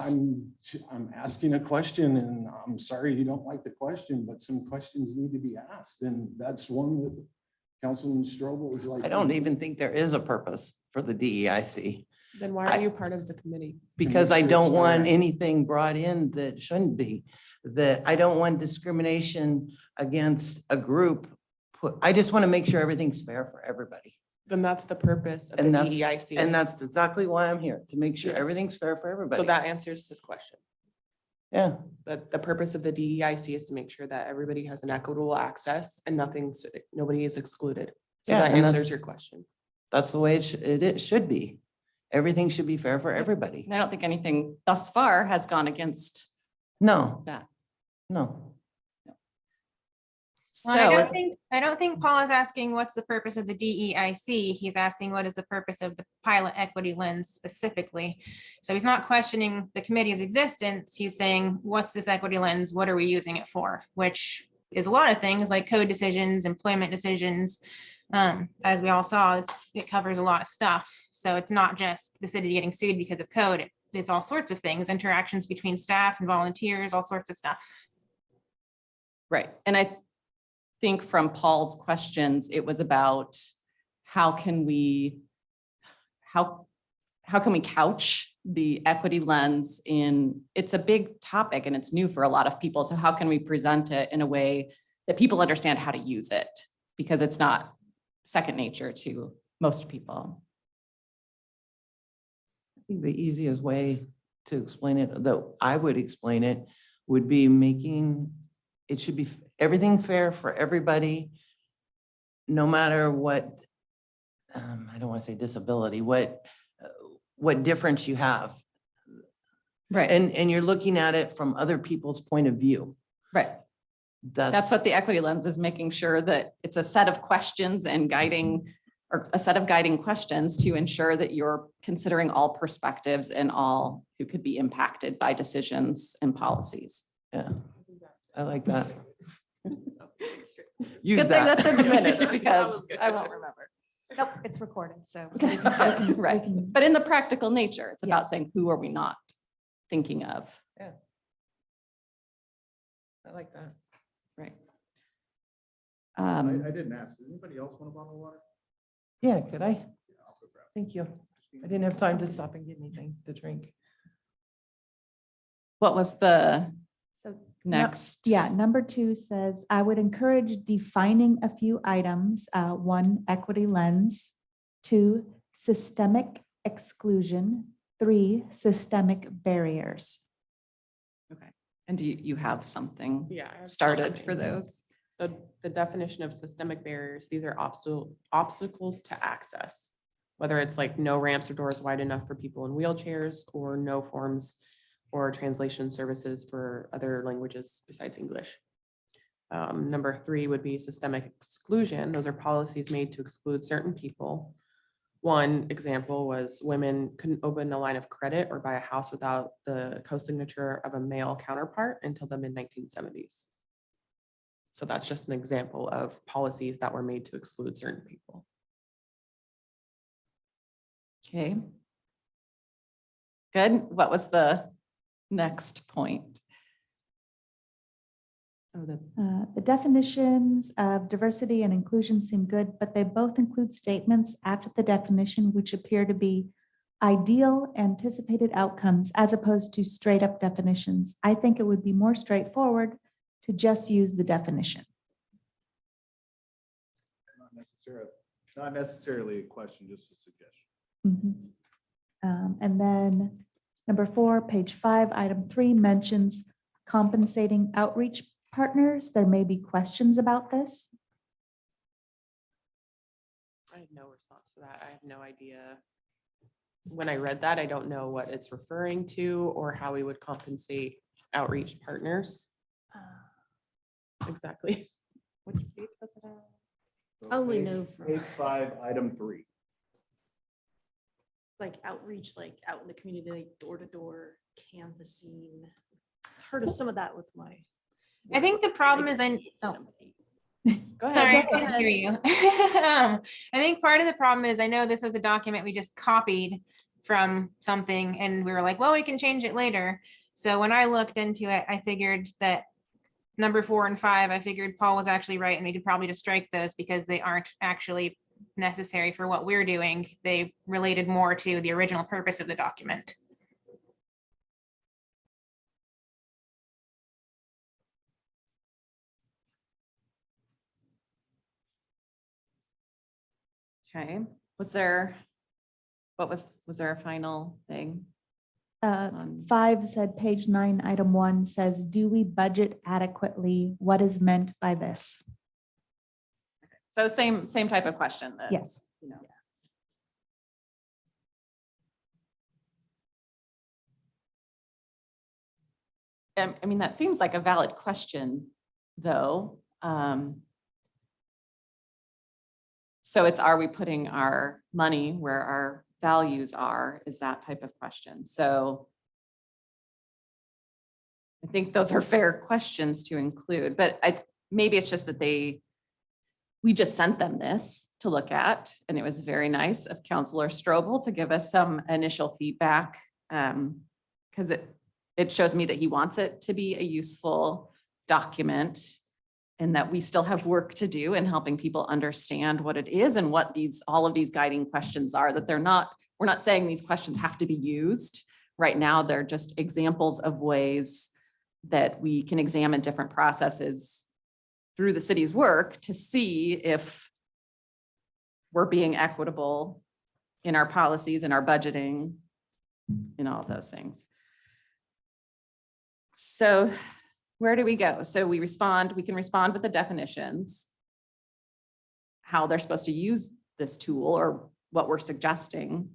I'm asking a question, and I'm sorry you don't like the question, but some questions need to be asked, and that's one that Councilman Strobel is like. I don't even think there is a purpose for the DEIC. Then why are you part of the committee? Because I sure it's don't want fair. anything brought in that shouldn't be, that I don't want discrimination against a group. I just want to make sure everything's fair for everybody. Then that's the purpose of the And that's, DEIC. and that's exactly why I'm here, to make sure Yes. everything's fair for everybody. So that answers this question. Yeah, The purpose of the DEIC is to make sure that everybody has an equitable access and nobody is excluded. So Yeah, that and answers that's- your question. that's the way it should be. Everything should be fair for everybody. And I don't think anything thus far has gone against No, that. no. Well, I So, don't think Paul is asking what's the purpose of the DEIC. He's asking what is the purpose of the pilot equity lens specifically. So he's not questioning the committee's existence. He's saying, what's this equity lens? What are we using it for? Which is a lot of things like code decisions, employment decisions. As we all saw, it covers a lot of stuff. So it's not just the city getting sued because of code. It's all sorts of things, interactions between staff and volunteers, all sorts of stuff. right. And I think from Paul's questions, it was about how can we couch the equity lens it's a big topic and it's new for a lot of people. So how can we present it in a way that people understand how to use it? Because it's not second nature to most people. I think the easiest way to explain it, though I would explain it, would be making, it should be everything fair for everybody, no matter what, I don't want to say disability, what difference you have. Right. And you're looking at it from other people's point of view. Right. That's what the equity lens is, making sure that it's a set of questions and a set of guiding questions to ensure that you're considering all perspectives and all who could be impacted by decisions and policies. Yeah, I like that. Use Good thing that. that's in the minutes because I won't remember. Nope, it's recorded, so. Right. But in the practical nature, it's about saying, who are we not thinking of? I like that. Right. I didn't ask. Does anybody else want a bottle of water? Yeah, could I? Yeah, I'll go grab it. Thank you. I didn't have time to stop and get anything to drink. What was the So next? Yeah, number 2 says, I would encourage defining a few items. 1, equity lens. 2, systemic exclusion. 3, systemic barriers. Okay. And do you have something Yeah. I have started something. for those? So the definition of systemic barriers, these are obstacles to access, whether it's like no ramps or doors wide enough for people in wheelchairs or no forms or translation services for other languages besides English. Number 3 would be systemic exclusion. Those are policies made to exclude certain people. One example was women couldn't open a line of credit or buy a house without the co-signature of a male counterpart until the mid-1970s. So that's just an example of policies that were made to exclude certain people. Okay. Good. What was the next point? Oh, The definitions of diversity and inclusion seem good, but they both include statements after the definition which appear to be ideal anticipated outcomes as opposed to straight up definitions. I think it would be more straightforward to just use the definition. Not necessarily a question, just a suggestion. And then number 4, page 5, item 3 mentions compensating outreach partners. There may be questions about this. I have no response to that. I have no idea. When I read that, I don't know what it's referring to or how we would compensate outreach partners. Exactly. Which page was it on? So I only page- know from- Page 5, item 3. Like outreach, like out in the community, like door to door canvassing. I've heard of some of that with my. I think the problem is Somebody. Go ahead. Sorry, I Go couldn't ahead. hear you. I think part of the problem is I know this was a document we just copied from something and we were like, well, we can change it later. So when I looked into it, I figured that number 4 and 5, I figured Paul was actually right and we could probably just strike those because they aren't actually necessary for what we're doing. They related more to the original purpose of the document. Okay. Was there a final thing? on- 5 said, page 9, item 1 says, do we budget adequately? What is meant by this? So same type of question that. Yes. You know. I mean, that seems like a valid question, though. So it's, are we putting our money where our values are, is that type of question. So I think those are fair questions to include, but maybe it's just that we just sent them this to look at, and it was very nice of Counselor Strobel to give us some initial feedback. Because it shows me that he wants it to be a useful document and that we still have work to do in helping people understand what it is and what all of these guiding questions are, that we're not saying these questions have to be used, right now, they're just examples of ways that we can examine different processes through the city's work to see if we're being equitable in our policies, in our budgeting, in all of those things. So where do we go? So we can respond with the definitions, how they're supposed to use this tool or what we're suggesting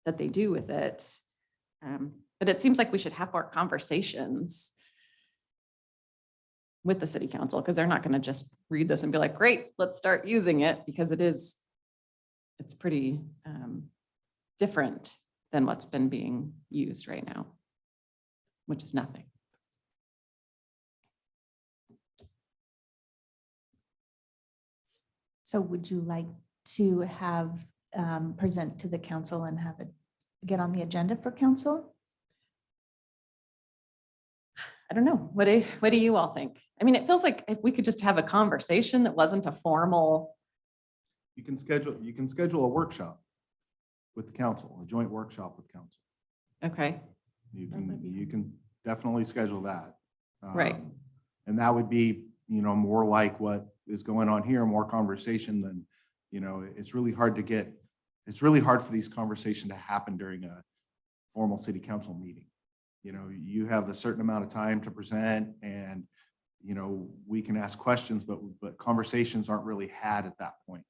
that they do with it. But it seems like we should have more conversations with the city council, because they're not going to just read this and be like, great, let's start using it, because it's pretty different than what's been being used right now, which is nothing. So would you like to have, present to the council and have it get on the agenda for council? I don't know. What do you all think? I mean, it feels like if we could just have a conversation that wasn't a formal. You can schedule a workshop with the council, a joint workshop with council. Okay, You can definitely schedule that. Right. And that would be, more like what is going on here, more conversation than, it's really hard for these conversations to happen during a formal city council meeting. You have a certain amount of time to present and, we can ask questions, but conversations aren't really had at that point.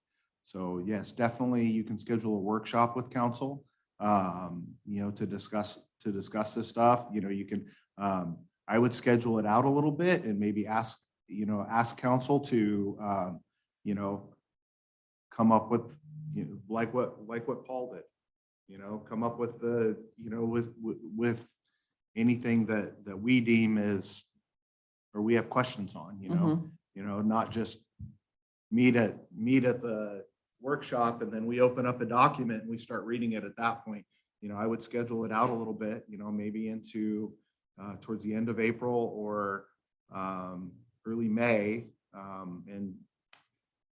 So yes, definitely you can schedule a workshop with council, to discuss this stuff. You can, I would schedule it out a little bit and maybe ask council to, come up with, like what Paul did, come up with the, with anything that we deem is, or we have questions on, not just meet at the workshop and then we open up a document and we start reading it at that point. I would schedule it out a little bit, maybe into towards the end of April or early May. And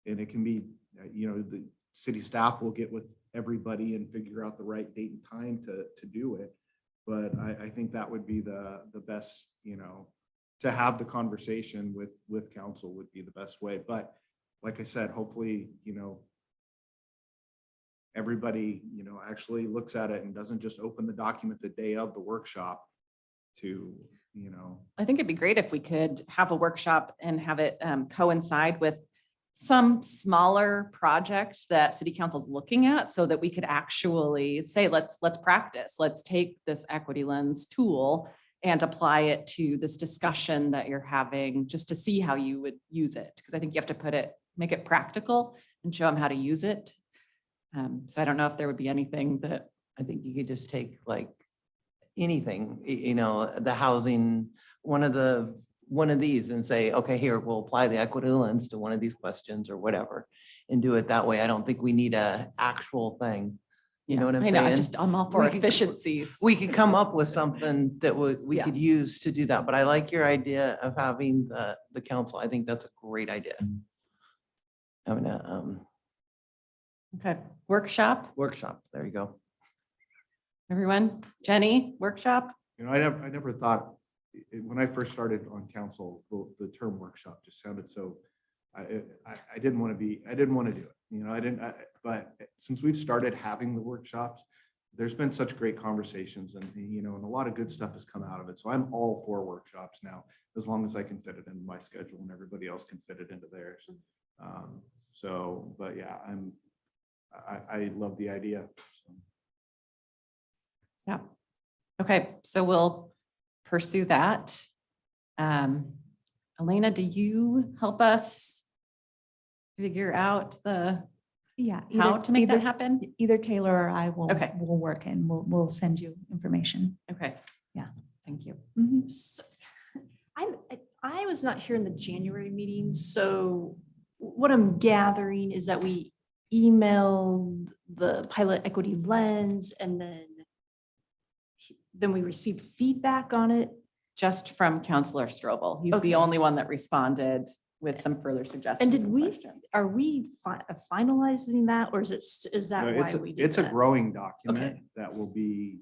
it can be, the city staff will get with everybody and figure out the right date and time to do it. But I think that would be the best, to have the conversation with council would be the best way. But like I said, hopefully, everybody, actually looks at it and doesn't just open the document the day of the workshop to, I think it'd be great if we could have a workshop and have it coincide with some smaller project that city council's looking at, so that we could actually say, let's practice, let's take this equity lens tool and apply it to this discussion that you're having, just to see how you would use it. Because I think you have to make it practical and show them how to use it. So I don't know if there would be anything that. I think you could just take like anything, the housing, one of these and say, okay, here, we'll apply the equity lens to one of these questions or whatever and do it that way. I don't think we need a actual thing. You know what I'm I know, saying? I'm all for We could- efficiencies. We could come up with something that we Yeah. could use to do that, but I like your idea of having the council. I think that's a great idea. Having a Okay, workshop, workshop, there you go. everyone. Jenny, workshop. I never thought, when I first started on council, the term workshop just sounded so, I didn't want to do it. But since we've started having the workshops, there's been such great conversations and, and a lot of good stuff has come out of it. So I'm all for workshops now, as long as I can fit it into my schedule and everybody else can fit it into theirs. But yeah, I love the idea. So. Yeah. Okay, so we'll pursue that. Elena, do you help us figure out Yeah. how to make that happen? Either Taylor or I will work and we'll send you information. Okay. Yeah. Thank you. So, I was not here in the January meeting, so what I'm gathering is that we emailed the pilot equity lens and then we received feedback on it. Just from Counselor Strobel. He's Okay. the only one that responded with some further suggestions. And questions. are we finalizing that, or is that No, why we did it's a that? growing document that will be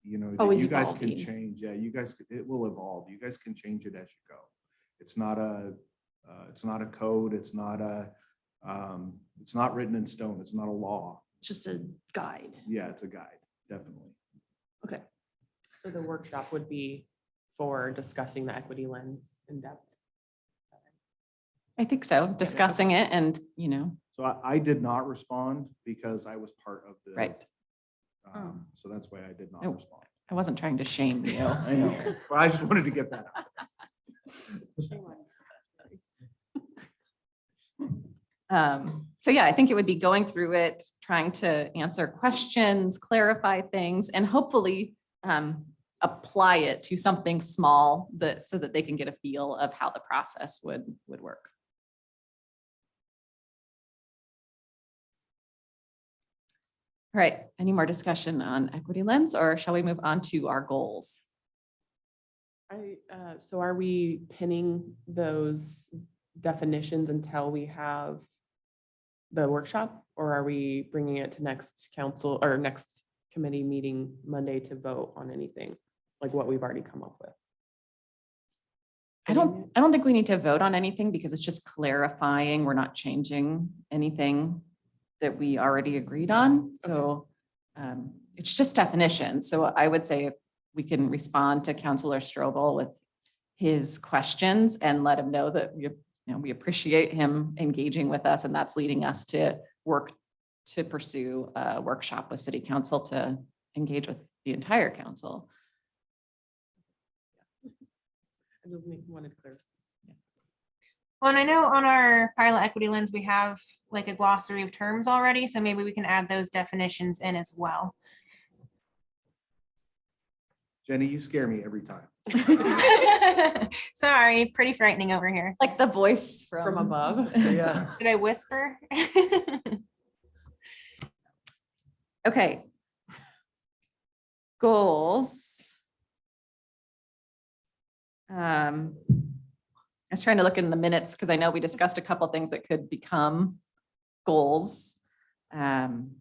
you know, that Always you guys can evolving. change. Yeah, you guys, it will evolve. You guys can change it as you go. It's not a code. It's not written in stone. It's not a law. Just a guide. Yeah, it's a guide, definitely. Okay. So the workshop would be for discussing the equity lens in depth. I think so, discussing it and, So I did not respond because I was part of the. right. So that's why I did not Oh. respond. I wasn't trying to shame you. I know, but I just wanted to get that out. So yeah, I think it would be going through it, trying to answer questions, clarify things, and hopefully apply it to something small so that they can get a feel of how the process would work. All right, any more discussion on equity lens, or shall we move on to our goals? So are we pinning those definitions until we have the workshop, or are we bringing it to next council or next committee meeting Monday to vote on anything like what we've already come up with? I don't think we need to vote on anything because it's just clarifying. We're not changing anything that we already agreed on. So it's just definition. So I would say if we can respond to Councilor Strobel with his questions and let him know that we appreciate him engaging with us, and that's leading us to work to pursue a workshop with City Council to engage with the entire council. I just wanted to clarify. Well, and I know on our pilot equity lens, we have like a glossary of terms already, so maybe we can add those definitions in as well. Jenny, you scare me every time. Sorry, pretty frightening over here. Like the voice From above. Yeah. Did I whisper? Okay. Goals. I was trying to look in the minutes because I know we discussed a couple things that could become goals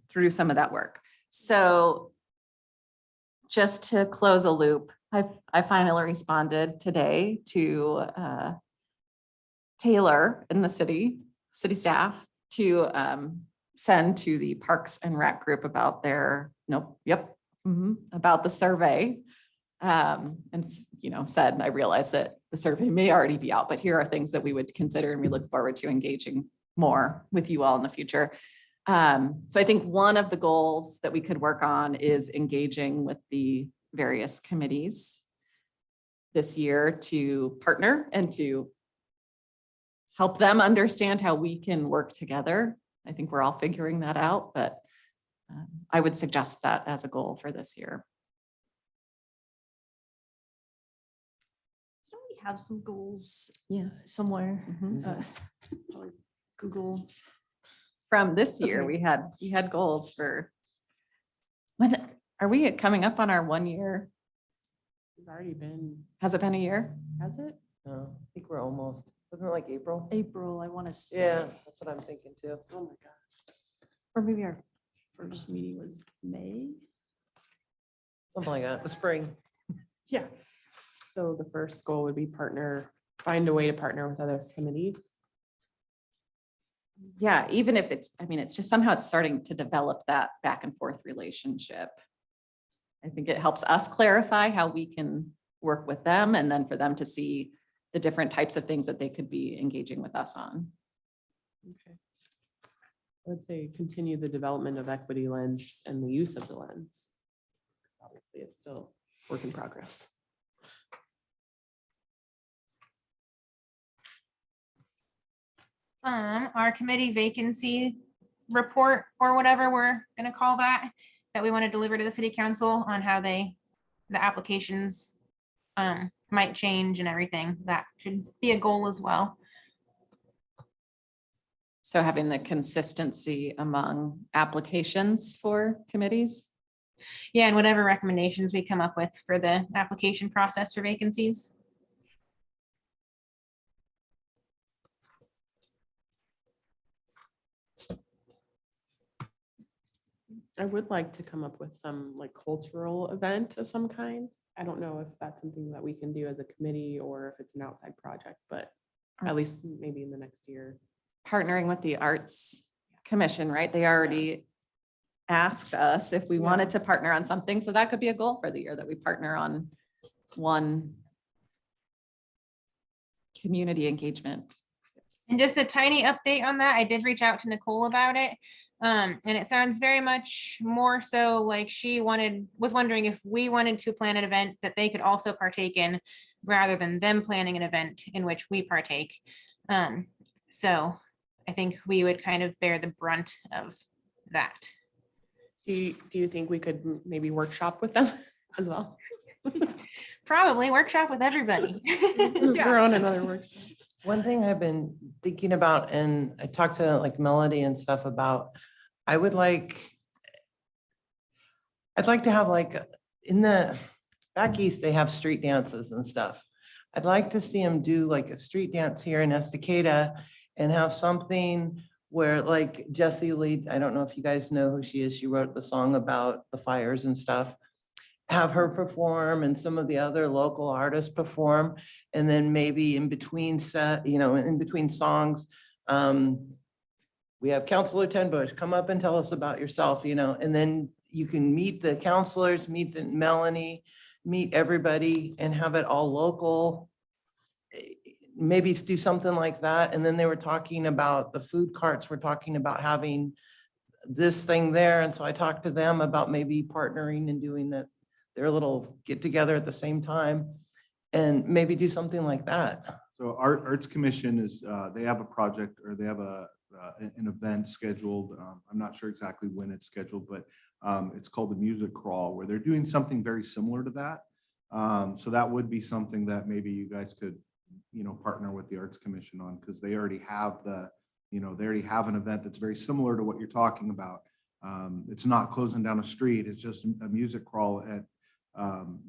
through some of that work. So just to close a loop, I finally responded today to Taylor in the city staff to send to the Parks and Rec group about their, about the survey. And said, I realize that the survey may already be out, but here are things that we would consider, and we look forward to engaging more with you all in the future. So I think one of the goals that we could work on is engaging with the various committees this year to partner and to help them understand how we can work together. I think we're all figuring that out, but I would suggest that as a goal for this year. Don't we have some goals Yes. somewhere? Mhm. Probably Google. From this year, Okay. we had goals for, when are we coming up on our 1 year? It's already been, Has it been a year? has it? No, I think we're almost, wasn't it like April? April, I want to say. Yeah, that's what I'm thinking too. Oh my gosh. Or maybe our first meeting was May. Something like that, the spring. Yeah. So the first goal would be find a way to partner with other committees. Yeah, even if it's just somehow it's starting to develop that back and forth relationship. I think it helps us clarify how we can work with them, and then for them to see the different types of things that they could be engaging with us on. Okay. I would say continue the development of equity lens and the use of the lens. Obviously, it's still work in progress. Our committee vacancy report or whatever we're gonna call that we want to deliver to the city council on how the applications might change and everything. That should be a goal as well. So having the consistency among applications for committees. Yeah, and whatever recommendations we come up with for the application process for vacancies. I would like to come up with some like cultural event of some kind. I don't know if that's something that we can do as a committee or if it's an outside project, but at least maybe in the next year. Partnering with the Arts Commission, right? They already asked us if we wanted to partner on something. So that could be a goal for the year, that we partner on one community engagement. And just a tiny update on that, I did reach out to Nicole about it. And it sounds very much more so like she was wondering if we wanted to plan an event that they could also partake in, rather than them planning an event in which we partake. So I think we would kind of bear the brunt of that. Do you think we could maybe workshop with them as well? Probably workshop with everybody. We're on another workshop. One thing I've been thinking about, and I talked to like Melody and stuff about, I'd like to have like, in the back east, they have street dances and stuff. I'd like to see them do like a street dance here in Estacada and have something where like Jessie Lee, I don't know if you guys know who she is. She wrote the song about the fires and stuff. Have her perform and some of the other local artists perform. And then maybe in between in between songs, we have Counselor Ten Bush, come up and tell us about yourself, and then you can meet the counselors, meet the Melanie, meet everybody and have it all local. Maybe do something like that. And then they were talking about the food carts. We're talking about having this thing there. And so I talked to them about maybe partnering and doing that, their little get together at the same time and maybe do something like that. So Arts Commission is, they have a project, or they have an event scheduled. I'm not sure exactly when it's scheduled, but it's called the Music Crawl, where they're doing something very similar to that. So that would be something that maybe you guys could, partner with the Arts Commission on, because they already have they already have an event that's very similar to what you're talking about. It's not closing down a street. It's just a music crawl at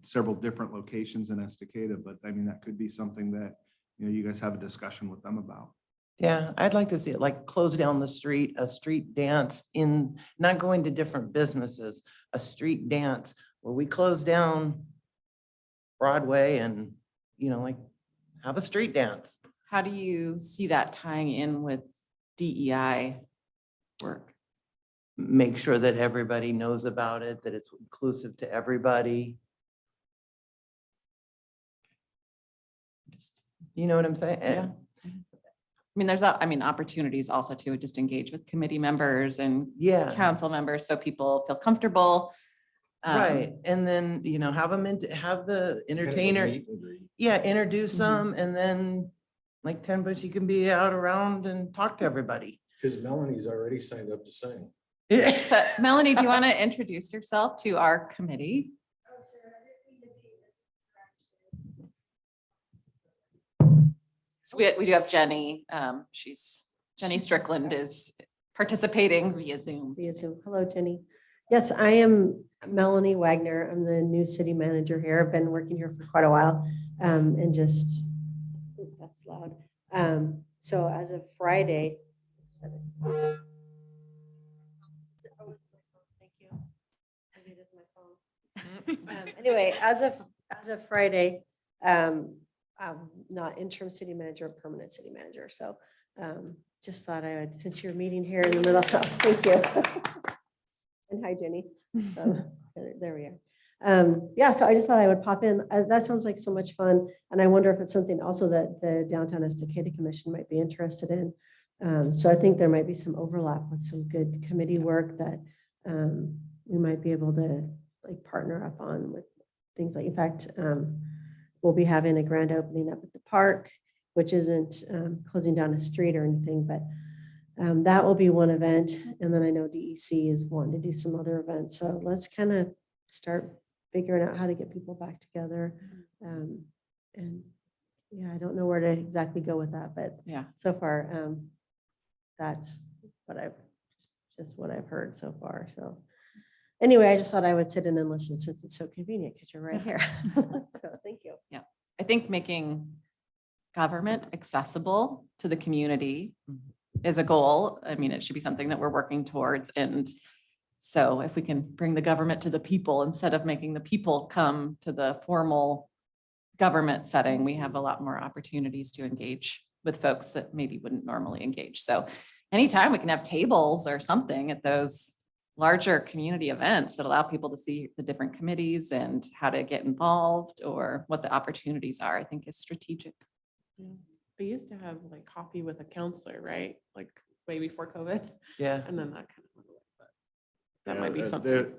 several different locations in Estacada. But I mean, that could be something that, you guys have a discussion with them about. Yeah, I'd like to see it like close down the street, a street dance in, not going to different businesses, a street dance where we close down Broadway and, like have a street dance. How do you see that tying in with DEI work? Make sure that everybody knows about it, that it's inclusive to everybody. Just, You know what I'm saying? yeah. I mean, there's, opportunities also to just engage with committee members and Yeah. council members so people feel comfortable. Right, and then, have them have the entertainer, introduce them, and then like 10 Bush, you can be out around and talk to everybody. Because Melanie's already signed up to sing. So Melanie, do you want to introduce yourself to our committee? So we do have Jenny. Jenny Strickland is participating via Zoom. Via Zoom. Hello, Jenny. Yes, I am Melanie Wagner. I'm the new city manager here. I've been working here for quite a while, and just, that's loud. So as of Friday. Thank you. Maybe it is my phone. Anyway, as of Friday, I'm not interim city manager, permanent city manager. So just thought I would, since you're meeting here in the middle, thank you. And hi, Jenny. There we are. Yeah, so I just thought I would pop in. That sounds like so much fun. And I wonder if it's something also that the Downtown Estacada Commission might be interested in. So I think there might be some overlap with some good committee work that we might be able to like partner up on with things like, in fact, we'll be having a grand opening up at the park, which isn't closing down a street or anything, but that will be one event. And then I know DEC is wanting to do some other events. So let's kind of start figuring out how to get people back together. And yeah, I don't know where to exactly go with that, but Yeah. so far, that's what I've heard so far. So anyway, I just thought I would sit in and listen since it's so convenient because you're right here. So thank you. I think making government accessible to the community is a goal. I mean, it should be something that we're working towards. And So if we can bring the government to the people instead of making the people come to the formal government setting, we have a lot more opportunities to engage with folks that maybe wouldn't normally engage. So anytime we can have tables or something at those larger community events that allow people to see the different committees and how to get involved or what the opportunities are, I think is strategic. Yeah. They used to have like coffee with a counselor, right? Like way before COVID. Yeah. And then that kind of went away, but that Yeah, might be the- something.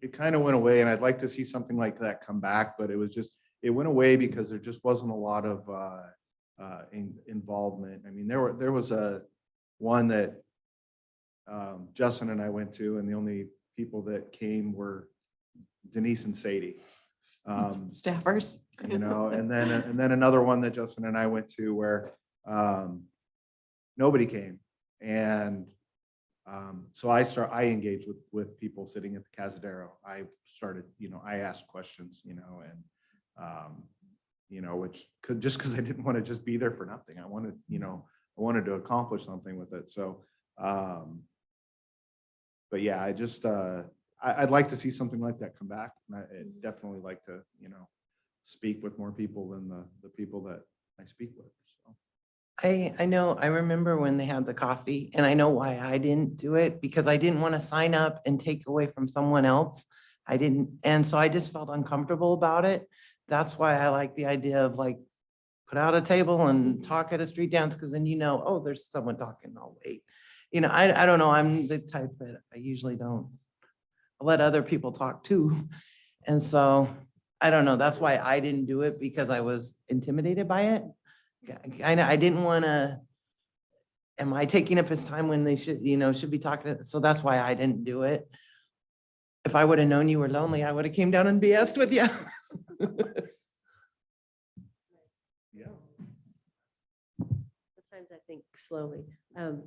It kind of went away, and I'd like to see something like that come back, but it went away because there just wasn't a lot of involvement. I mean, there was one that Justin and I went to, and the only people that came were Denise and Sadie. Staffers. You know, and then another one that Justin and I went to where nobody came. And so I engaged with people sitting at the Cazadero. I started, I asked questions, and which could, just because I didn't want to just be there for nothing. I wanted to accomplish something with it. So, but yeah, I'd like to see something like that come back. And I'd definitely like to, speak with more people than the people that I speak with. So. I know, I remember when they had the coffee, and I know why I didn't do it, because I didn't want to sign up and take away from someone else. I didn't, and so I just felt uncomfortable about it. That's why I like the idea of like, put out a table and talk at a street dance, because then oh, there's someone talking, I'll wait. I don't know, I'm the type that I usually don't let other people talk too. And so, I don't know, that's why I didn't do it, because I was intimidated by it. I didn't want to, am I taking up his time when they should be talking? So that's why I didn't do it. If I would have known you were lonely, I would have came down and BS'd with you. Yeah. Sometimes I think slowly,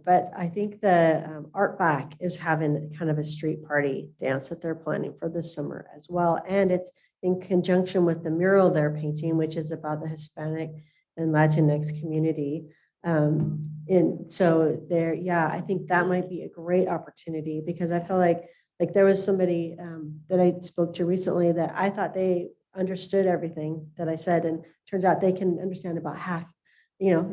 but I think the Art Back is having kind of a street party dance that they're planning for this summer as well. And it's in conjunction with the mural they're painting, which is about the Hispanic and Latinx community. And so there, yeah, I think that might be a great opportunity, because I feel like there was somebody that I spoke to recently that I thought they understood everything that I said, and turns out they can understand about half,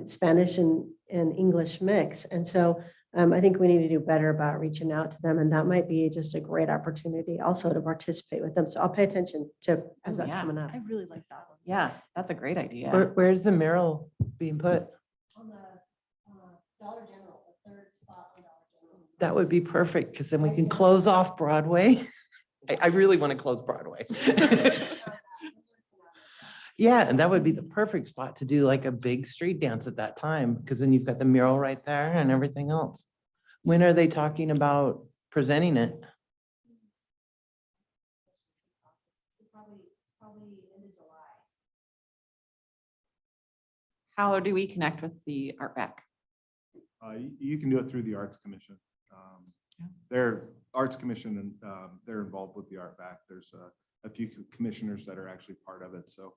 Spanish and English mix. And so I think we need to do better about reaching out to them, and that might be just a great opportunity also to participate with them. So I'll pay attention to as that's Yeah. coming up. I really like that one. Yeah, that's a great idea. Where's the mural being put? On the Dollar General, the third spot on Dollar General. That would be perfect, because then we can close off Broadway. I really want to close Broadway. Yeah, and that would be the perfect spot to do like a big street dance at that time, because then you've got the mural right there and everything else. When are they talking about presenting it? Probably end of July. How do we connect with the Art Back? You can do it through the Arts Commission. Their Arts Commission, and they're involved with the Art Back. There's a few commissioners that are actually part of it. So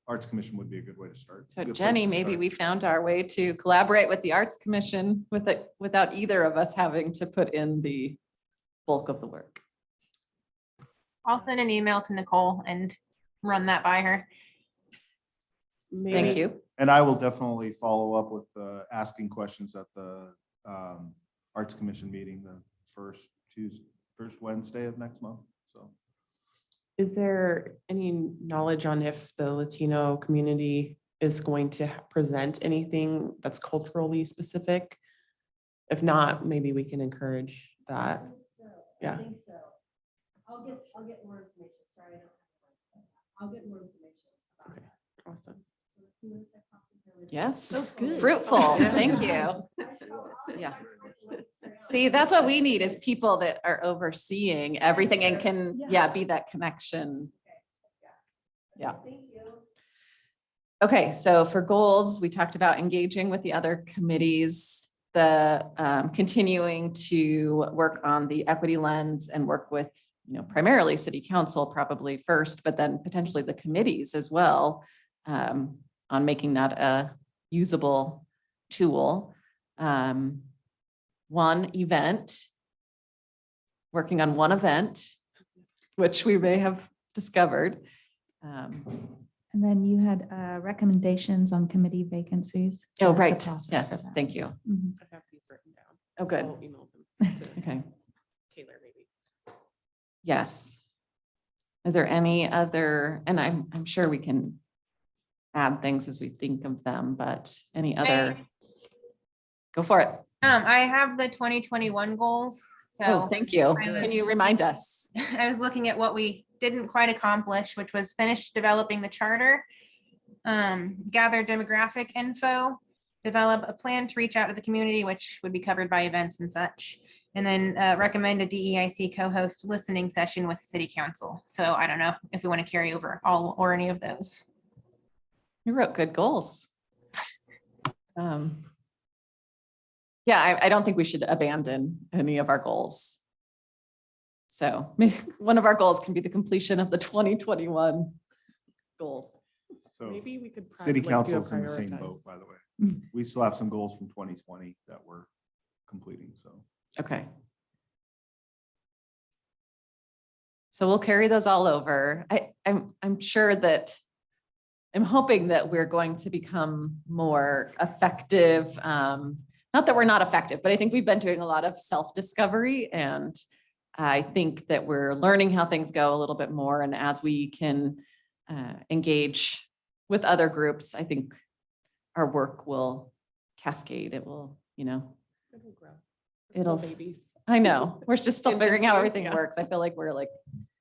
Arts Commission would be a good way to start. So Good place Jenny, to maybe start. we found our way to collaborate with the Arts Commission without either of us having to put in the bulk of the work. I'll send an email to Nicole and run that by her. Thank Maybe- you. And I will definitely follow up with asking questions at the Arts Commission meeting, the first Wednesday of next month. So. Is there any knowledge on if the Latino community is going to present anything that's culturally specific? If not, maybe we can encourage that. Yeah. I think so. I'll get more information. Sorry, I don't have it. I'll get more information about Okay. that. Awesome. Yes. That was good. Fruitful. Yeah. Thank you. Yeah. See, that's what we need is people that are overseeing everything and can, be that connection. Yeah. Thank you. Okay, so for goals, we talked about engaging with the other committees, the continuing to work on the equity lens and work with, primarily city council probably first, but then potentially the committees as well, on making that a usable tool. One event working on one event, which we may have discovered. And then you had recommendations on committee vacancies. Oh, the right. process for Yes, that. thank you. Mhm. I have these written down. Oh, good. I'll email them to Okay. Taylor maybe. Yes. Are there any other, and I'm sure we can add things as we think of them, but any other? Go for it. I have the 2021 goals, Oh, so thank you. I Can was- you remind us? I was looking at what we didn't quite accomplish, which was finish developing the charter, gather demographic info, develop a plan to reach out to the community, which would be covered by events and such, and then recommend a DEIC co-host listening session with city council. So I don't know if we want to carry over all or any of those. You wrote good goals. Yeah, I don't think we should abandon any of our goals. So one of our goals can be the completion of the 2021 goals. So Maybe we could. city do a council's in the same boat, prioritize. by the way. Mm. We still have some goals from 2020 that we're completing, so. Okay. So we'll carry those all over. I'm sure that, I'm hoping that we're going to become more effective. Not that we're not effective, but I think we've been doing a lot of self-discovery, and I think that we're learning how things go a little bit more. And as we can engage with other groups, I think our work will cascade. It will, It'll grow. We're It'll- still babies. I know, we're just still figuring out Infancy, everything yeah. works. I feel like we're like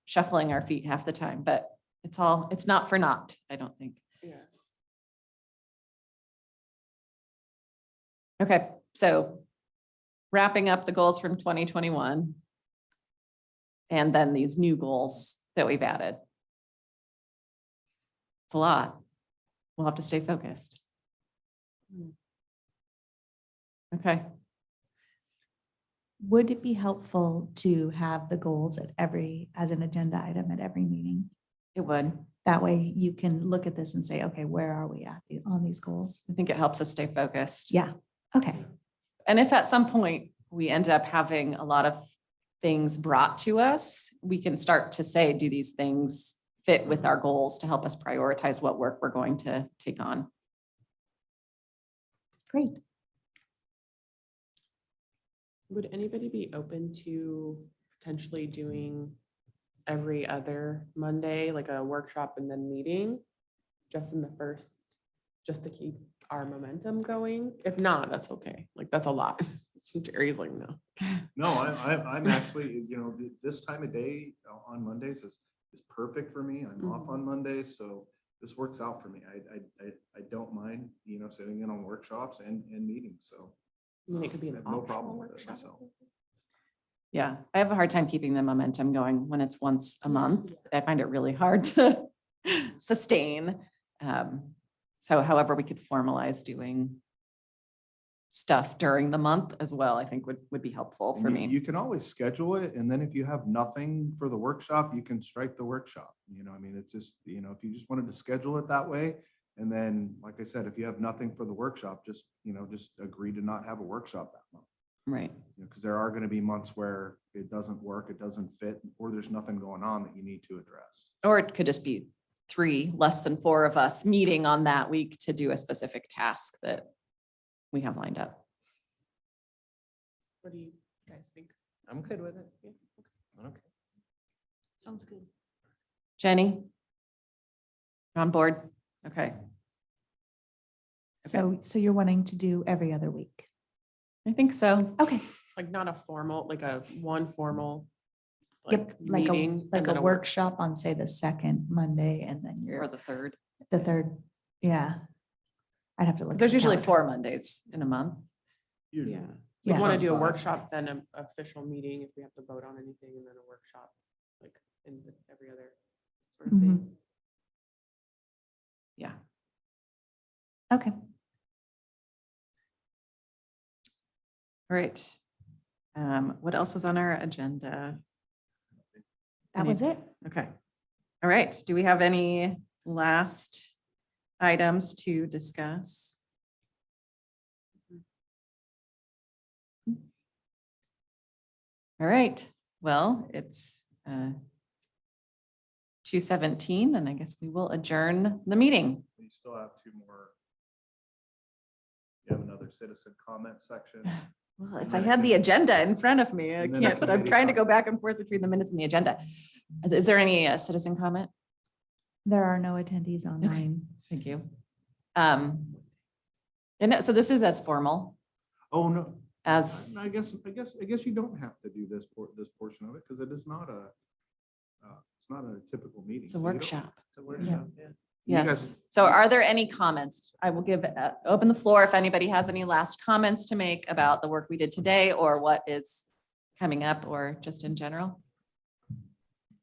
shuffling our feet half the time, but it's not for naught, I don't think. Yeah. Okay, so wrapping up the goals from 2021. And then these new goals that we've added. It's a lot. We'll have to stay focused. Okay, Would it be helpful to have the goals as an agenda item at every meeting? it would. That way you can look at this and say, okay, where are we at on these goals? I think it helps us stay focused. Yeah, okay. And if at some point we end up having a lot of things brought to us, we can start to say, do these things fit with our goals to help us prioritize what work we're going to take on? Great. Would anybody be open to potentially doing every other Monday, like a workshop and then meeting? Just in the first, just to keep our momentum going? If not, that's okay. Like, that's a lot. So Jerry's like, no. No, I'm actually, this time of day on Mondays is perfect for me. I'm off on Mondays, so this works out for me. I don't mind, sitting in on workshops and meetings, so. I mean, it could be I an have no optional problem with it workshop. myself. Yeah, I have a hard time keeping the momentum going when it's once a month. I find it really hard to sustain. So however we could formalize doing stuff during the month as well, I think would be helpful for And me. You can always schedule it, and then if you have nothing for the workshop, you can strike the workshop. It's just, if you just wanted to schedule it that way. And then, like I said, if you have nothing for the workshop, just agree to not have a workshop that month. Right. Because there are going to be months where it doesn't work, it doesn't fit, or there's nothing going on that you need to address. Or it could just be 3, less than 4 of us meeting on that week to do a specific task that we have lined up. What do you guys think? I'm good with it. Yeah, okay. Okay. Sounds good. Jenny? You're on board? Okay, So you're wanting to do every other week? I think so. Okay. Like not a formal, like a one formal. Yep, like meeting a and then workshop on, say, the second Monday, and then Or you're the 3rd. the third. Yeah. I'd have to look. at There's the usually calendar. 4 Mondays in a month. Usually. Yeah. Yeah. We want to do a Fine. workshop, then an official meeting if we have to vote on anything, and then a workshop, like in every other sort of Mhm. thing. Yeah. Okay. All right. What else was on our agenda? That was it. Okay. All right. Do we have any last items to discuss? All right. Well, it's 2:17, and I guess we will adjourn the meeting. We still have two more. You have another citizen comment section. Well, And if I then it had the can- agenda in front of me, I And then it can't, but can I'm be trying to go comment. back and forth between the minutes and the agenda. Is there any citizen comment? There are no attendees online. Thank you. And so this is as formal Oh, no. as, I guess you don't have to do this portion of it because it is not it's not a typical meeting. it's a so you don't- workshop. It's a workshop, yeah. You Yes. guys- So are there any comments? I will give, open the floor if anybody has any last comments to make about the work we did today or what is coming up or just in general.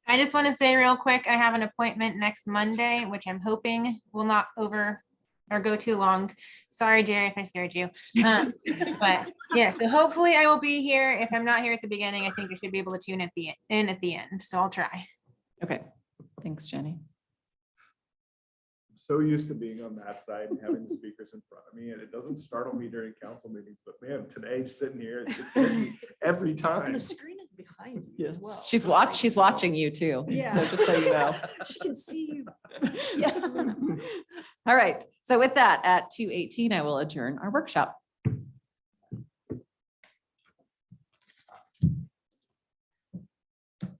I just want to say real quick, I have an appointment next Monday, which I'm hoping will not over or go too long. Sorry, Jerry, if I scared you. But yeah, so hopefully I will be here. If I'm not here at the beginning, I think I should be able to tune at the end. So I'll try. Okay, thanks, Jenny. So used to being on that side and having the speakers in front of me, and it doesn't startle me during council meetings, but man, today sitting here, it's hit me every And time. the screen is behind you as well. She's so it's like- she's watching you too. Yeah. So just so you know. She can see you. Yeah. All right. So with that, at 2:18, I will adjourn our workshop.